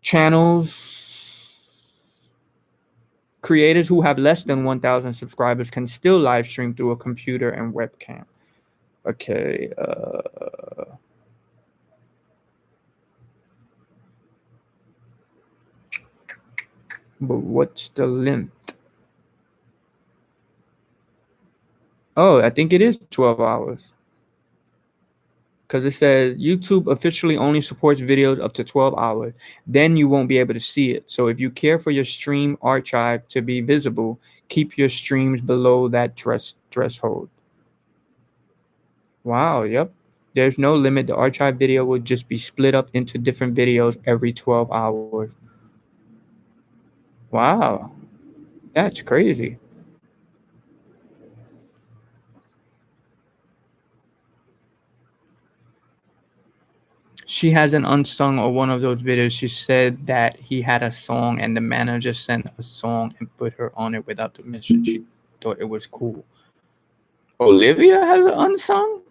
Channels creators who have less than 1,000 subscribers can still live stream through a computer and webcam. Okay. But what's the length? Oh, I think it is 12 hours. Because it says YouTube officially only supports videos up to 12 hours. Then you won't be able to see it. So if you care for your stream archive to be visible, keep your streams below that threshold. Wow, yep. There's no limit. The archive video will just be split up into different videos every 12 hours. Wow, that's crazy. She has an unsung or one of those videos. She said that he had a song and the manager sent a song and put her on it without permission. She thought it was cool. Olivia has an unsung?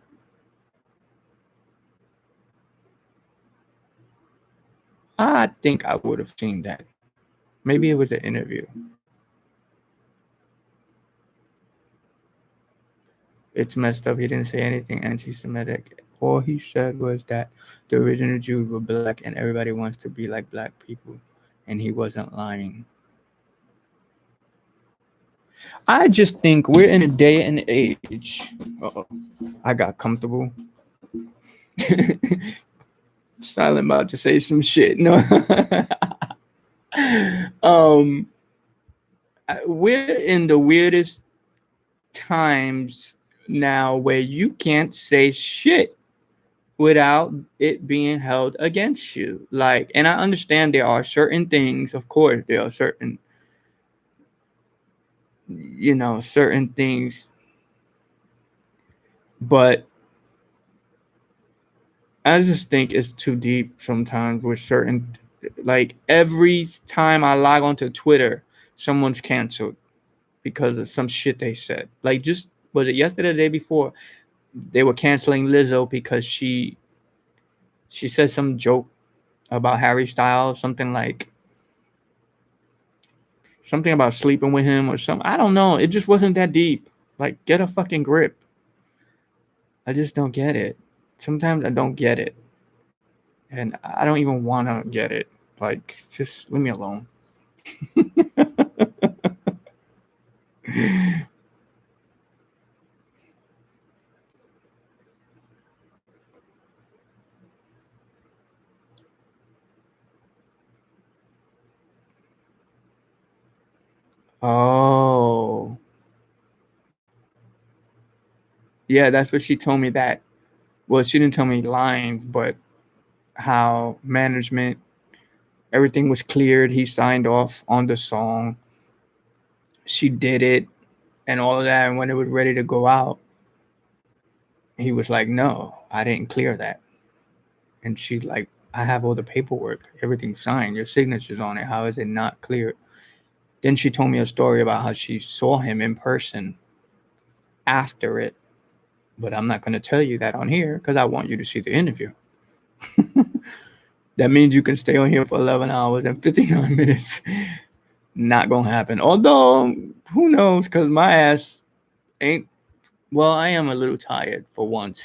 I think I would have seen that. Maybe it was an interview. It's messed up. He didn't say anything anti-Semitic. All he said was that the original Jews were black and everybody wants to be like black people, and he wasn't lying. I just think we're in a day and age. Uh-oh. I got comfortable. Silent about to say some shit. No. We're in the weirdest times now where you can't say shit without it being held against you. Like, and I understand there are certain things, of course, there are certain, certain things, but I just think it's too deep sometimes with certain, like every time I log onto Twitter, someone's canceled because of some shit they said. Like, just was it yesterday or the day before? They were canceling Lizzo because she said some joke about Harry Styles, something about sleeping with him or something. I don't know. It just wasn't that deep. Like, get a fucking grip. I just don't get it. Sometimes I don't get it. And I don't even want to get it. Like, just leave me alone. Oh, yeah, that's what she told me that. Well, she didn't tell me lines, but how management, everything was cleared. He signed off on the song. She did it and all of that. And when it was ready to go out, he was like, "No, I didn't clear that." And she like, "I have all the paperwork, everything signed, your signature's on it. How is it not cleared?" Then she told me a story about how she saw him in person after it. But I'm not going to tell you that on here because I want you to see the interview. That means you can stay on here for 11 hours and 59 minutes. Not going to happen. Although, who knows? Because my ass ain't, well, I am a little tired for once.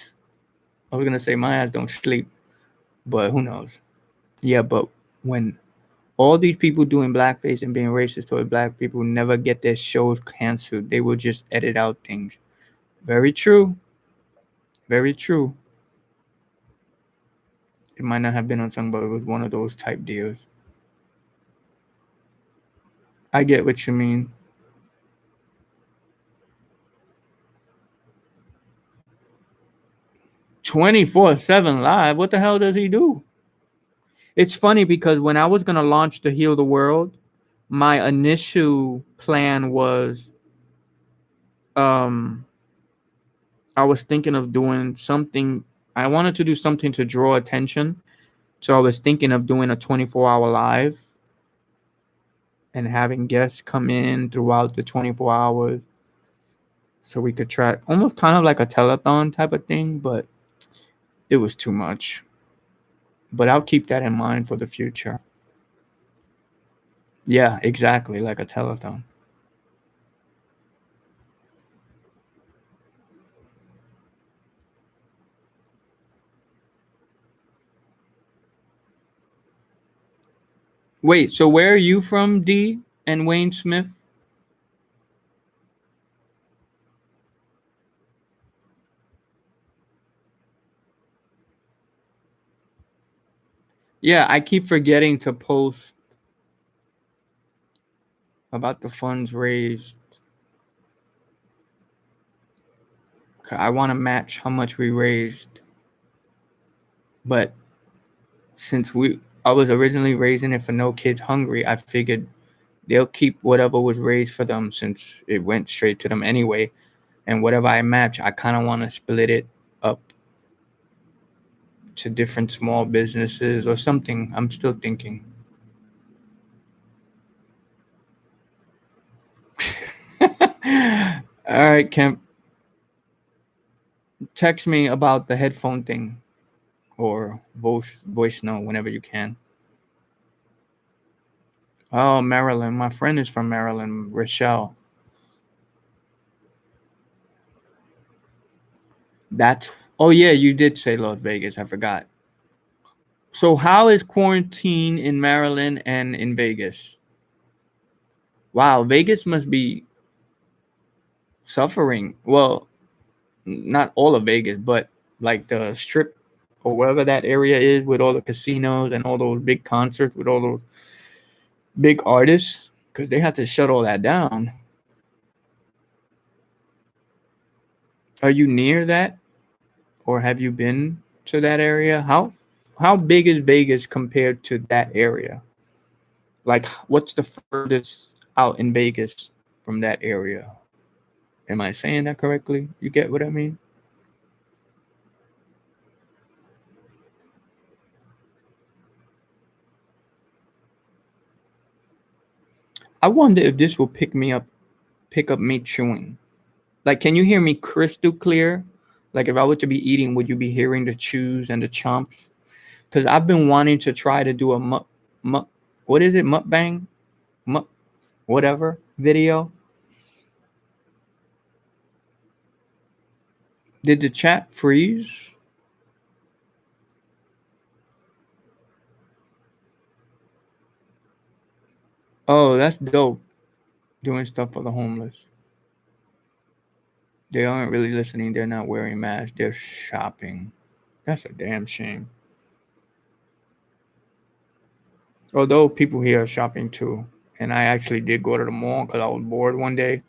I was going to say my ass don't sleep, but who knows? Yeah, but when all these people doing blackface and being racist toward black people never get their shows canceled, they will just edit out things. Very true. Very true. It might not have been on something, but it was one of those type deals. I get what you mean. 24/7 live. What the hell does he do? It's funny because when I was gonna launch to Heal the World, my initial plan was um I was thinking of doing something. I wanted to do something to draw attention. So I was thinking of doing a 24-hour live and having guests come in throughout the 24 hours so we could track almost kind of like a telethon type of thing, but it was too much. But I'll keep that in mind for the future. Yeah, exactly, like a telethon. Wait, so where are you from, D and Wayne Smith? Yeah, I keep forgetting to post about the funds raised. I want to match how much we raised, but since I was originally raising it for No Kids Hungry, I figured they'll keep whatever was raised for them since it went straight to them anyway. And whatever I match, I kind of want to split it up to different small businesses or something. I'm still thinking. All right, Kemp, text me about the headphone thing or voice note whenever you can. Oh, Maryland. My friend is from Maryland, Rochelle. That's oh yeah, you did say Las Vegas. I forgot. So how is quarantine in Maryland and in Vegas? Wow, Vegas must be suffering. Well, not all of Vegas, but like the strip or wherever that area is with all the casinos and all those big concerts with all those big artists because they had to shut all that down. Are you near that or have you been to that area? How big is Vegas compared to that area? Like what's the furthest out in Vegas from that area? Am I saying that correctly? You get what I mean? I wonder if this will pick up me chewing. Like, can you hear me crystal clear? Like, if I were to be eating, would you be hearing the chews and the chomps? Because I've been wanting to try to do a what is it, mukbang, muk, whatever video. Did the chat freeze? Oh, that's dope. Doing stuff for the homeless. They aren't really listening. They're not wearing masks. They're shopping. That's a damn shame. Although people here are shopping too, and I actually did go to the mall because I was bored one day.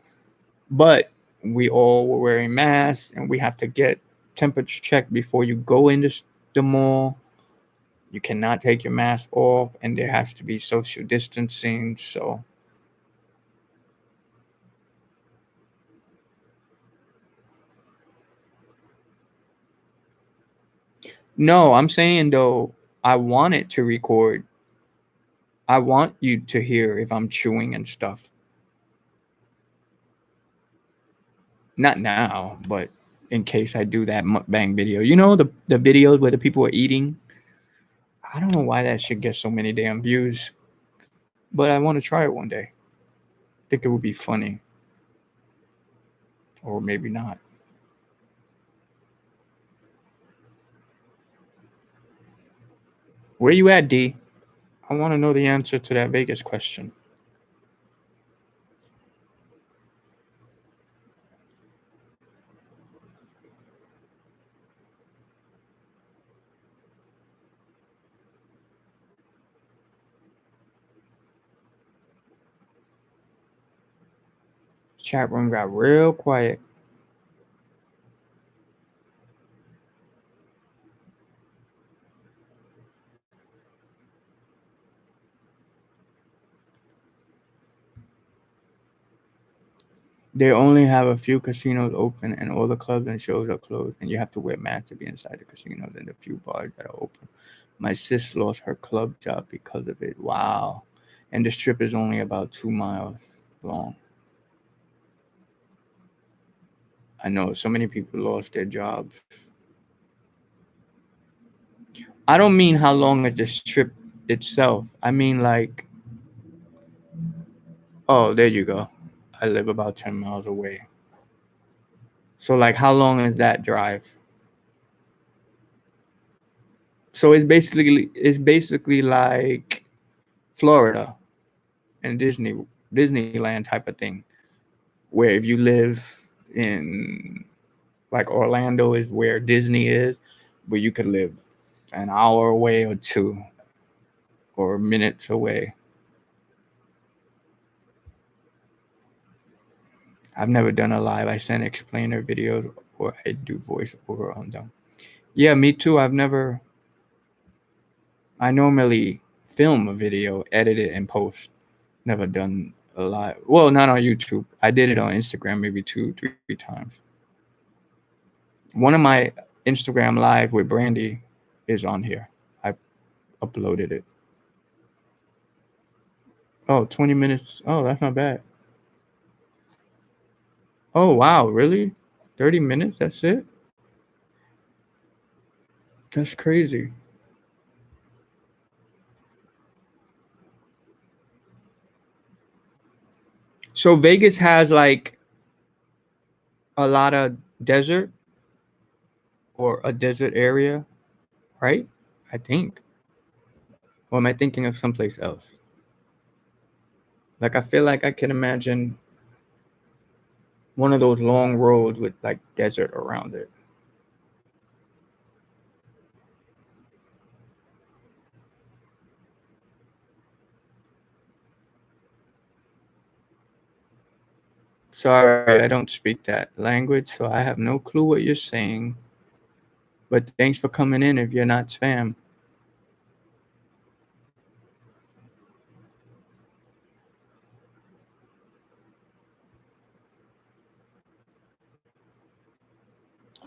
But we all were wearing masks, and we have to get temperature checked before you go into the mall. You cannot take your mask off, and there has to be social distancing. So, no, I'm saying though, I want it to record. I want you to hear if I'm chewing and stuff. Not now, but in case I do that mukbang video. You know the videos where the people are eating. I don't know why that should get so many damn views, but I want to try it one day. Think it would be funny, or maybe not. Where you at, D? I want to know the answer to that Vegas question. Chat room got real quiet. They only have a few casinos open, and all the clubs and shows are closed, and you have to wear masks to be inside the casinos and the few bars that are open. My sis lost her club job because of it. Wow. And the strip is only about 2 miles long. I know so many people lost their jobs. I don't mean how long is the strip itself. I mean like, oh, there you go. I live about 10 miles away. So like how long is that drive? So it's basically like Florida and Disneyland type of thing, where if you live in like Orlando is where Disney is, but you could live an hour away or two or minutes away. I've never done a live. I send explainer videos or I do voiceover on them. Yeah, me too. I normally film a video, edit it, and post. Never done a live. Well, not on YouTube. I did it on Instagram maybe 2, 3 times. One of my Instagram live with Brandy is on here. I uploaded it. Oh, 20 minutes. Oh, that's not bad. Oh, wow. Really? 30 minutes? That's it? That's crazy. So Vegas has like a lot of desert or a desert area, right? I think. Or am I thinking of someplace else? Like I feel like I can imagine one of those long roads with like desert around it. Sorry, I don't speak that language, so I have no clue what you're saying. But thanks for coming in if you're not spam.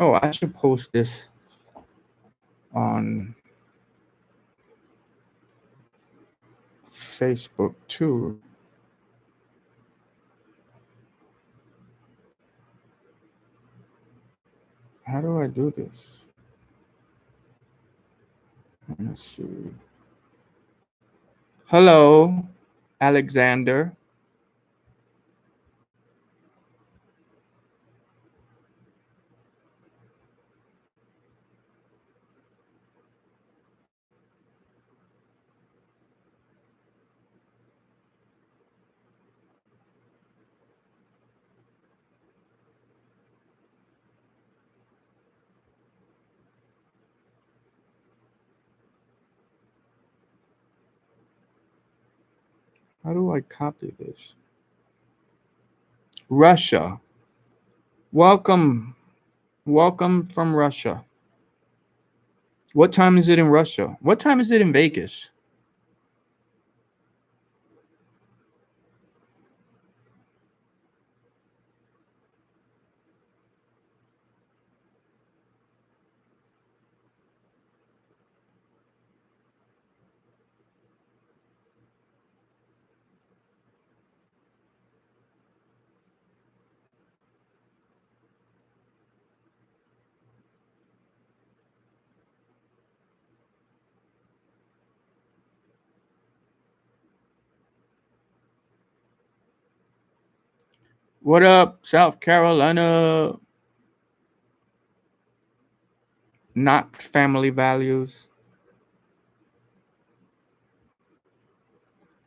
Oh, I should post this on Facebook too. How do I do this? Let's see. Hello, Alexander. How do I copy this? Russia. Welcome. Welcome from Russia. What time is it in Russia? What time is it in Vegas? What up, South Carolina? Not family values.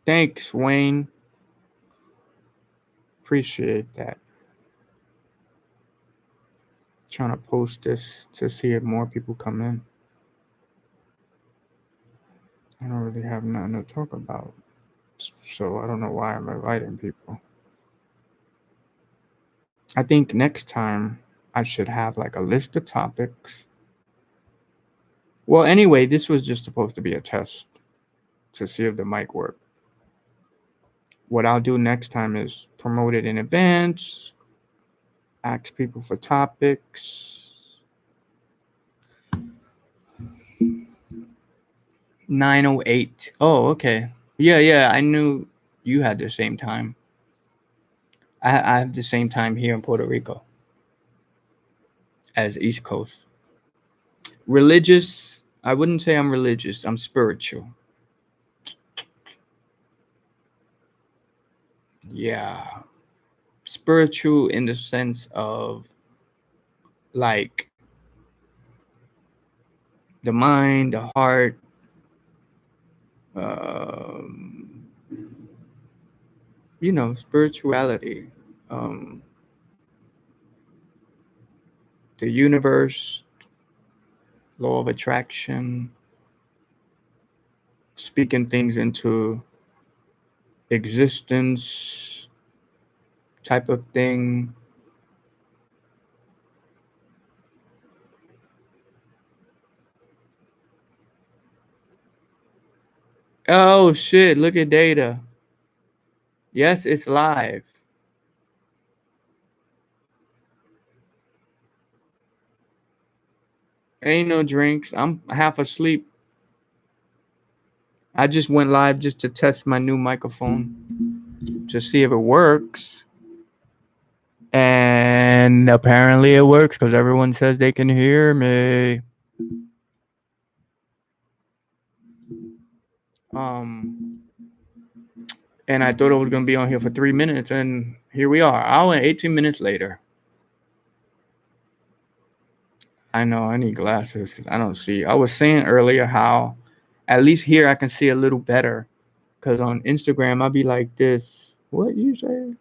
Thanks, Wayne. Appreciate that. Trying to post this to see if more people come in. I don't really have nothing to talk about, so I don't know why I'm inviting people. I think next time I should have like a list of topics. Well, anyway, this was just supposed to be a test to see if the mic worked. What I'll do next time is promote it in advance, ask people for topics. 9:08. Oh, okay. Yeah, yeah. I knew you had the same time. I have the same time here in Puerto Rico as East Coast. Religious. I wouldn't say I'm religious. I'm spiritual. Yeah, spiritual in the sense of like the mind, the heart, um, spirituality, um, the universe, law of attraction, speaking things into existence type of thing. Oh shit, look at data. Yes, it's live. Ain't no drinks. I'm half asleep. I just went live just to test my new microphone to see if it works. And apparently it works because everyone says they can hear me. Um, and I thought I was gonna be on here for 3 minutes, and here we are, hour and 18 minutes later. I know I need glasses because I don't see. I was saying earlier how, at least here I can see a little better, because on Instagram I'll be like this. What you say?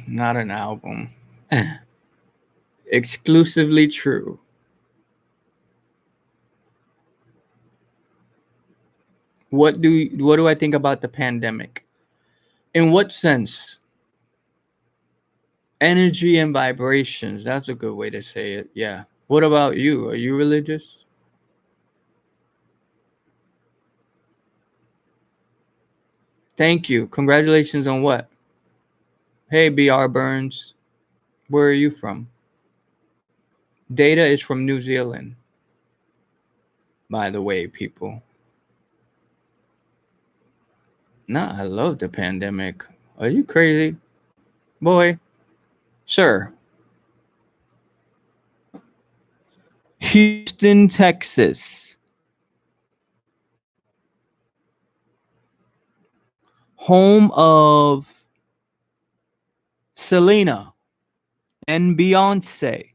Not an album. Exclusively true. What do I think about the pandemic? In what sense? Energy and vibrations. That's a good way to say it. Yeah. What about you? Are you religious? Thank you. Congratulations on what? Hey, BR Burns. Where are you from? Data is from New Zealand, by the way, people. Nah, I love the pandemic. Are you crazy? Boy, sir. Houston, Texas. Home of Selena and Beyonce.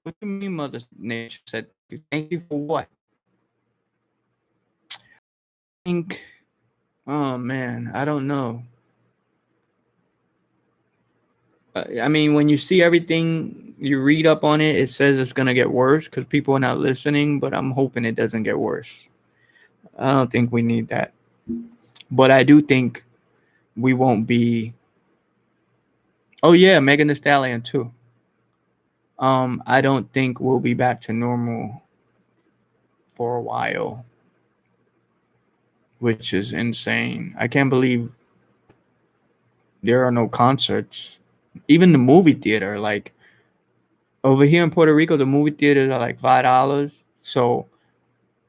What do you mean, Mother Nature said thank you? Thank you for what? Think, oh man, I don't know. I mean, when you see everything, you read up on it, it says it's gonna get worse because people are not listening. But I'm hoping it doesn't get worse. I don't think we need that. But I do think we won't be. Oh yeah, Megan Thee Stallion too. I don't think we'll be back to normal for a while, which is insane. I can't believe there are no concerts. Even the movie theater, like over here in Puerto Rico, the movie theaters are like $5. So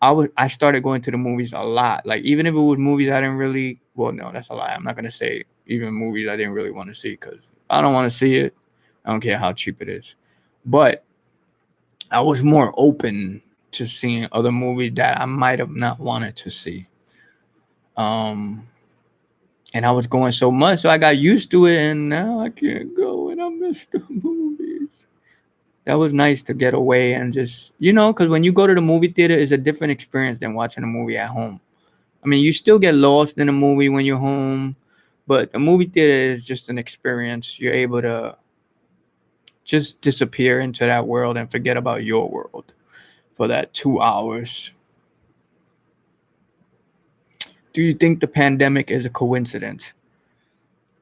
I started going to the movies a lot. Like even if it was movies I didn't really, well, no, that's a lie. I'm not gonna say even movies I didn't really want to see because I don't want to see it. I don't care how cheap it is. But I was more open to seeing other movies that I might have not wanted to see. Um, and I was going so much, so I got used to it, and now I can't go, and I miss the movies. That was nice to get away and just, because when you go to the movie theater, it's a different experience than watching a movie at home. I mean, you still get lost in a movie when you're home, but a movie theater is just an experience. You're able to just disappear into that world and forget about your world for that 2 hours. Do you think the pandemic is a coincidence?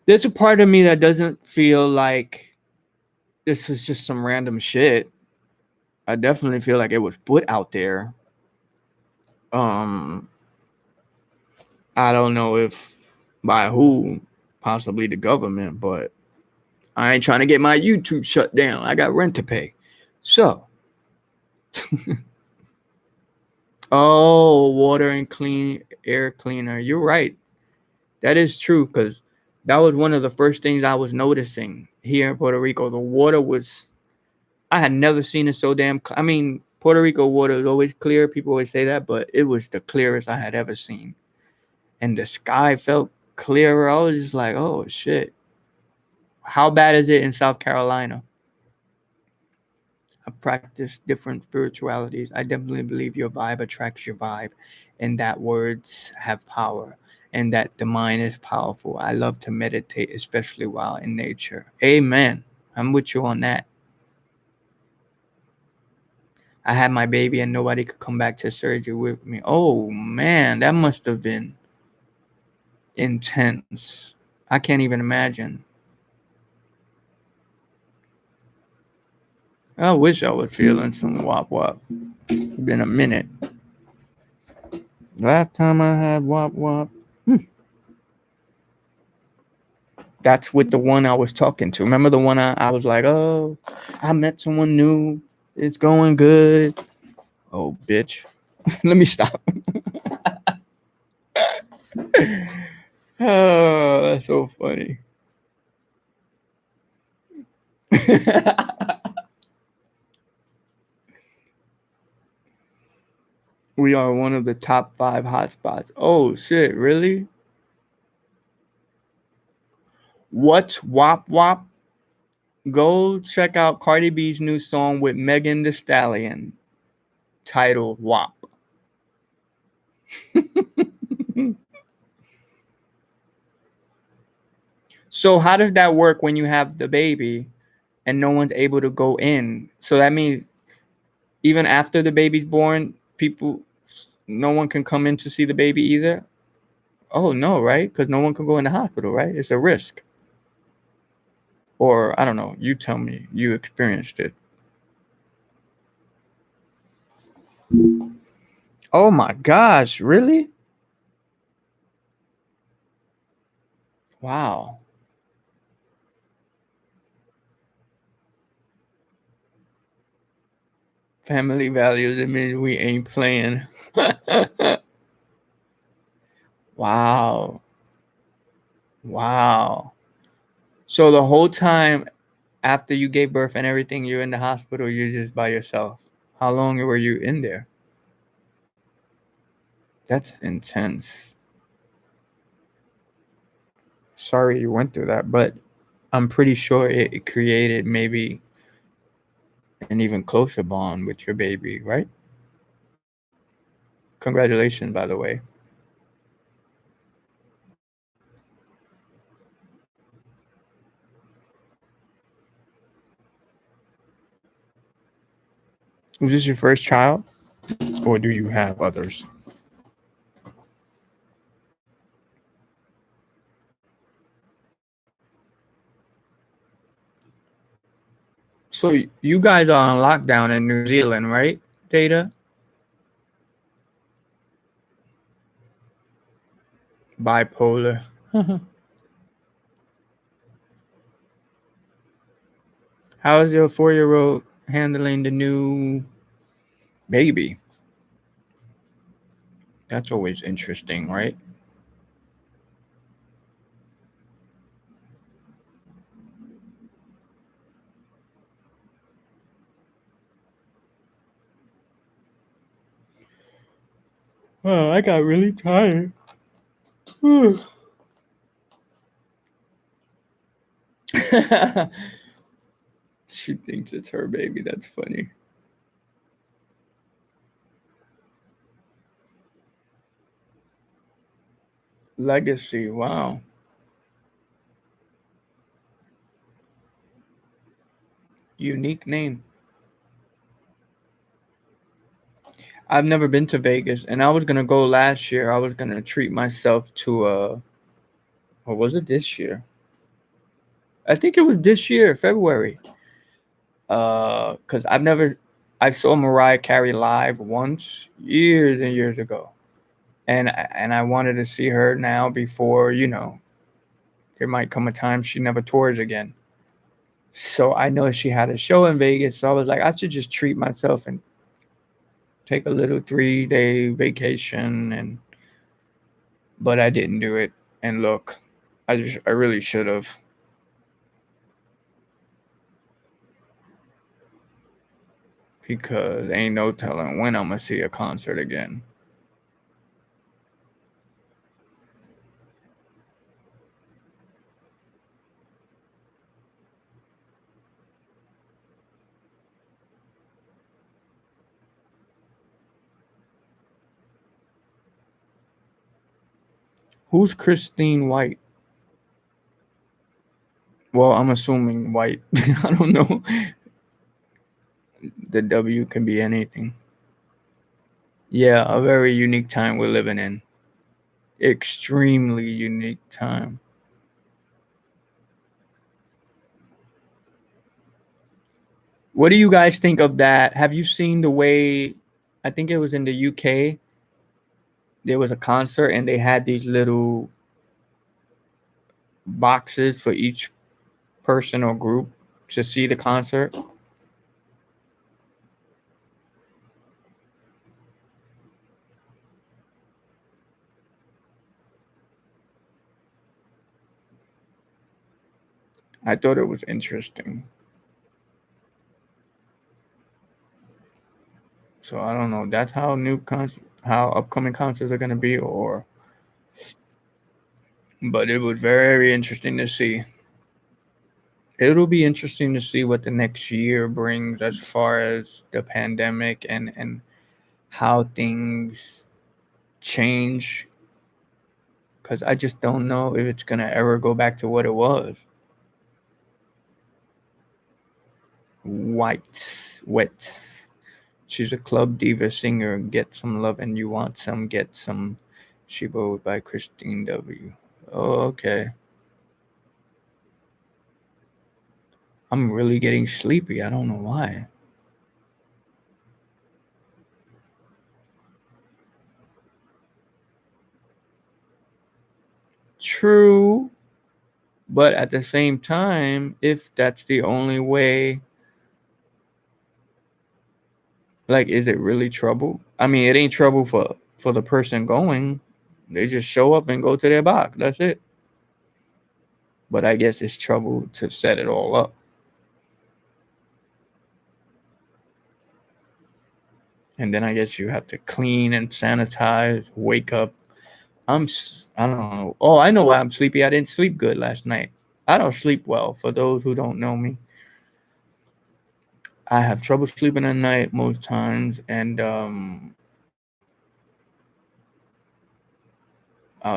There's a part of me that doesn't feel like this was just some random shit. I definitely feel like it was put out there. Um, I don't know if by who, possibly the government, but I ain't trying to get my YouTube shut down. I got rent to pay. So, oh, water and clean air cleaner. You're right. That is true because that was one of the first things I was noticing here in Puerto Rico. The water was, I had never seen it so damn. I mean, Puerto Rico water is always clear. People always say that, but it was the clearest I had ever seen. And the sky felt clearer. I was just like, oh shit. How bad is it in South Carolina? I practice different spiritualities. I definitely believe your vibe attracts your vibe, and that words have power, and that the mind is powerful. I love to meditate, especially while in nature. Amen. I'm with you on that. I had my baby, and nobody could come back to surgery with me. Oh man, that must have been intense. I can't even imagine. I wish I was feeling some wop wop. Been a minute. Last time I had wop wop. That's with the one I was talking to. Remember the one I was like, oh, I met someone new. It's going good. Oh, bitch. Let me stop. Oh, that's so funny. We are one of the top 5 hotspots. Oh, shit. Really? What's Wop Wop? Go check out Cardi B's new song with Megan Thee Stallion titled WAP. So how does that work when you have the baby and no one's able to go in? So that means even after the baby's born, no one can come in to see the baby either? Oh no, right? Because no one can go in the hospital, right? It's a risk. Or I don't know. You tell me. You experienced it. Oh my gosh, really? Wow. Family values, it means we ain't playing. Wow. Wow. So the whole time after you gave birth and everything, you're in the hospital, you're just by yourself. How long were you in there? That's intense. Sorry you went through that, but I'm pretty sure it created maybe an even closer bond with your baby, right? Congratulations, by the way. Was this your first child? or do you have others? So you guys are on lockdown in New Zealand, right? Data bipolar. How is your 4-year-old handling the new baby? That's always interesting, right? Oh, I got really tired. She thinks it's her baby. That's funny. Legacy. Wow. Unique name. I've never been to Vegas, and I was gonna go last year. I was gonna treat myself to or was it this year? I think it was this year, February. Cause I saw Mariah Carey live once years and years ago, and I wanted to see her now before there might come a time she never tours again. So I know she had a show in Vegas, so I was like, I should just treat myself and take a little 3-day vacation, and but I didn't do it. And look, I really should have, because ain't no telling when I'm gonna see a concert again. Who's Christine White? Well, I'm assuming white. I don't know. The W can be anything. Yeah, a very unique time we're living in. Extremely unique time. What do you guys think of that? Have you seen the way, I think it was in the UK, there was a concert and they had these little boxes for each person or group to see the concert? I thought it was interesting. So I don't know. That's how upcoming concerts are gonna be, or but it was very interesting to see. It'll be interesting to see what the next year brings as far as the pandemic and how things change. Because I just don't know if it's gonna ever go back to what it was. White, wet. She's a club diva singer. Get some love and you want some. Get some. She wrote by Christine W. Oh, okay. I'm really getting sleepy. I don't know why. True, but at the same time, if that's the only way, like, is it really trouble? I mean, it ain't trouble for the person going. They just show up and go to their box. That's it. But I guess it's trouble to set it all up. And then I guess you have to clean and sanitize, wake up. I don't know. Oh, I know why I'm sleepy. I didn't sleep good last night. I don't sleep well. For those who don't know me, I have trouble sleeping at night most times, and I'll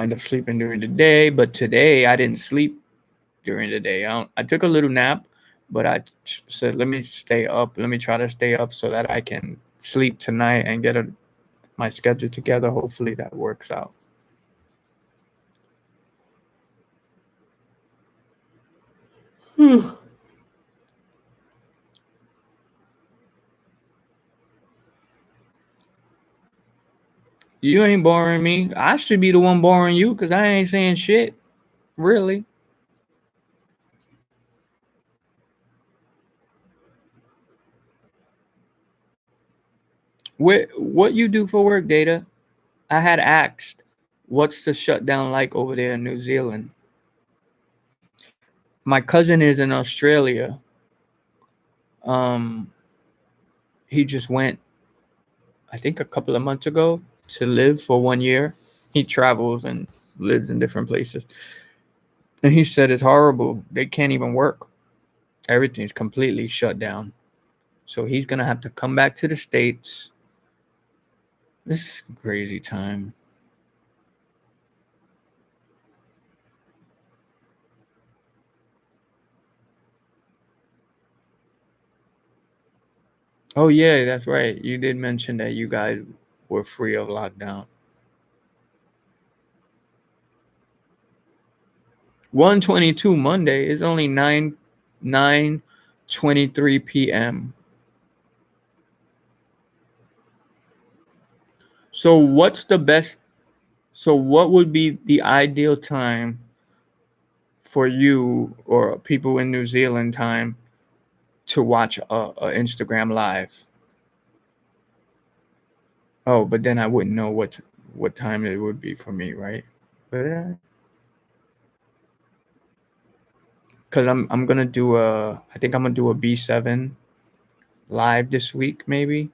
end up sleeping during the day. But today I didn't sleep during the day. I took a little nap, But I said, let me stay up. Let me try to stay up so that I can sleep tonight and get my schedule together. Hopefully that works out. You ain't boring me. I should be the one boring you because I ain't saying shit. Really. What you do for work, Data? I had asked, what's the shutdown like over there in New Zealand? My cousin is in Australia. Um, he just went, I think, a couple of months ago to live for 1 year. He travels and lives in different places. And he said it's horrible. They can't even work. Everything's completely shut down. So he's gonna have to come back to the States. This is crazy time. Oh yeah, that's right. You did mention that you guys were free of lockdown. 1:22 Monday is only 9:23 p.m. So what's the best so what would be the ideal time for you or people in New Zealand time to watch a Instagram live? Oh, but then I wouldn't know what time it would be for me, right? But because I'm gonna do I think I'm gonna do a B7 live this week, maybe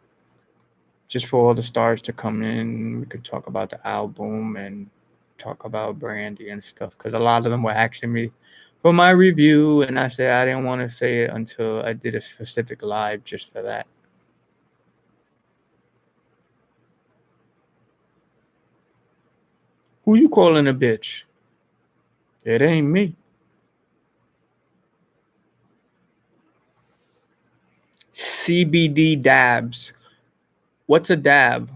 just for all the stars to come in. We could talk about the album and talk about Brandy and stuff because a lot of them were asking me for my review, and I said I didn't want to say it until I did a specific live just for that. Who you calling a bitch? It ain't me. CBD dabs. What's a dab?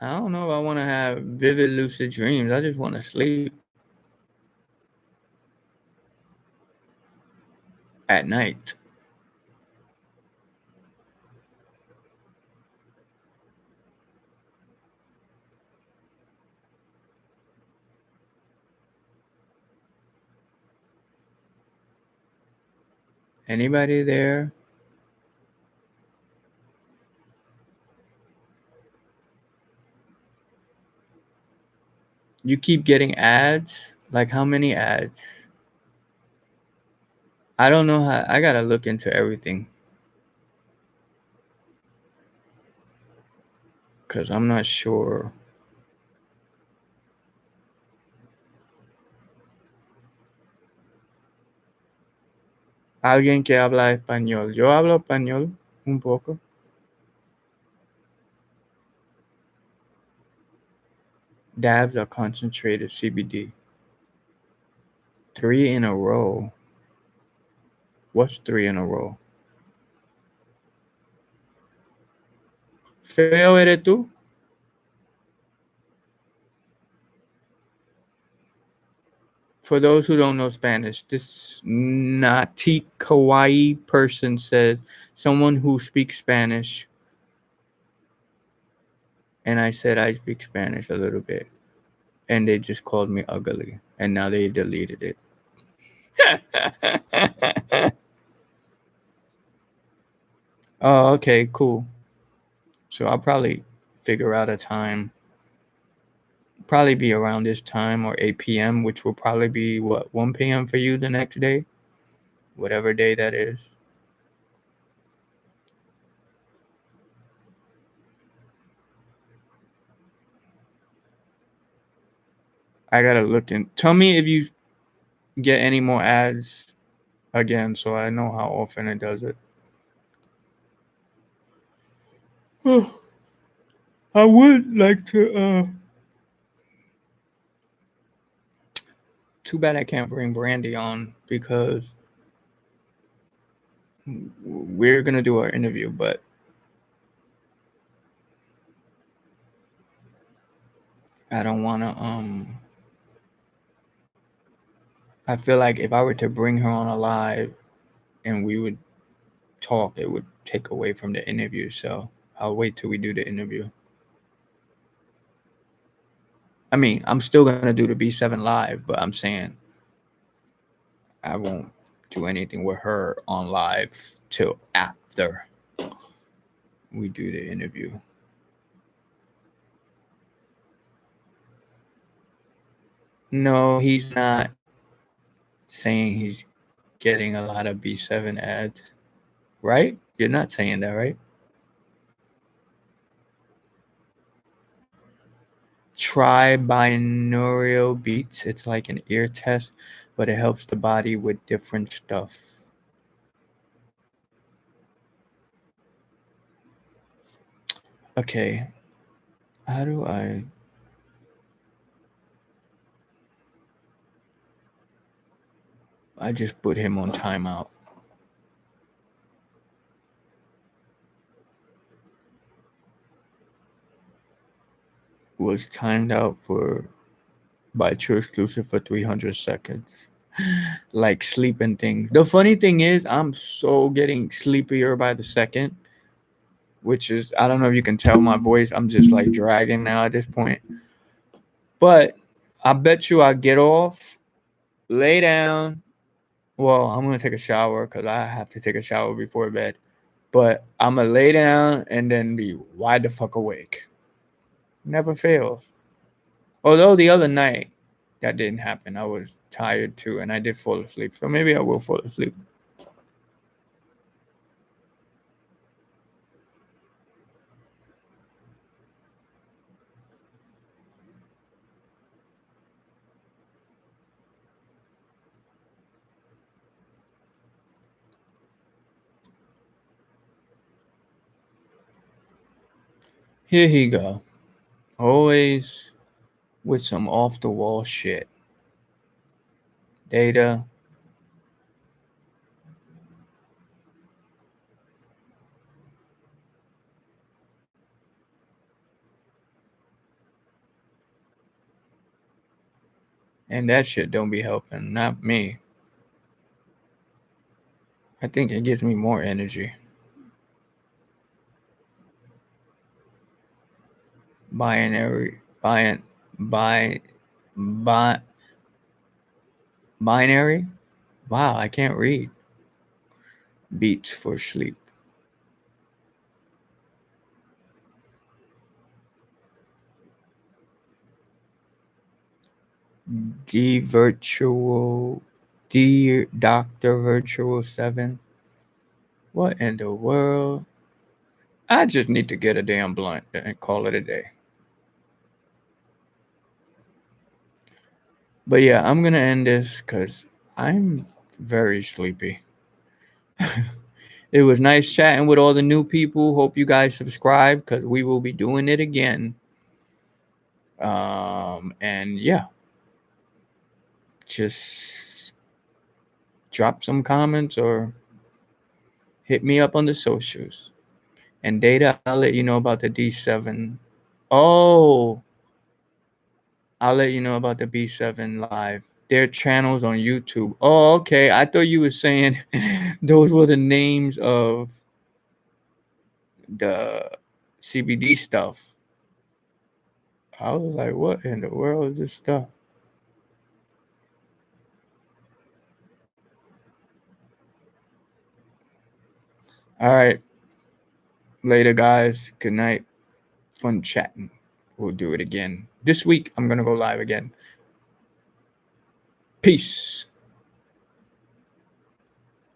I don't know if I want to have vivid lucid dreams. I just want to sleep at night. Anybody there? You keep getting ads? Like how many ads? I don't know how. I gotta look into everything because I'm not sure. Alguien que habla español. Yo hablo español un poco. Dabs are concentrated CBD. 3 in a row. What's 3 in a row? Feo eres tú? For those who don't know Spanish, this Nati Kawaii person says someone who speaks Spanish. And I said I speak Spanish a little bit. And they just called me ugly. And now they deleted it. Oh, okay, cool. So I'll probably figure out a time. Probably be around this time or 8 p.m., which will probably be what 1 p.m. for you the next day, whatever day that is. I gotta look in. Tell me if you get any more ads again, so I know how often it does it. I would like to Too bad I can't bring Brandy on because we're gonna do our interview, but I don't wanna I feel like if I were to bring her on a live and we would talk, it would take away from the interview. So I'll wait till we do the interview. I mean, I'm still gonna do the B7 live, but I'm saying I won't do anything with her on live till after we do the interview. No, he's not saying he's getting a lot of B7 ads, right? You're not saying that, right? Try binaural beats. It's like an ear test, but it helps the body with different stuff. Okay, how do I just put him on timeout. Was timed out for by TrueExclusive for 300 seconds. Like sleeping things. The funny thing is, I'm so getting sleepier by the second, which is, I don't know if you can tell my voice. I'm just like dragging now at this point. But I bet you I get off, lay down. Well, I'm going to take a shower because I have to take a shower before bed. But I'm going to lay down and then be wide the fuck awake. Never fails. Although the other night, that didn't happen. I was tired too, and I did fall asleep. So maybe I will fall asleep. Here he go. Always with some off the wall shit. Data. And that shit don't be helping. Not me. I think it gives me more energy. Binary. Bi, bi, binary? Wow, I can't read. Beats for sleep. D virtual. D Doctor Virtual 7. What in the world? I just need to get a damn blunt and call it a day. But yeah, I'm gonna end this because I'm very sleepy. It was nice chatting with all the new people. Hope you guys subscribe because we will be doing it again. And yeah, just drop some comments or hit me up on the socials. And Data, I'll let you know about the D7. Oh, I'll let you know about the B7 live. Their channels on YouTube. Oh, okay. I thought you were saying those were the names of the CBD stuff. I was like, what in the world is this stuff? All right. Later, guys. Good night. Fun chatting. We'll do it again. This week, I'm going to go live again. Peace.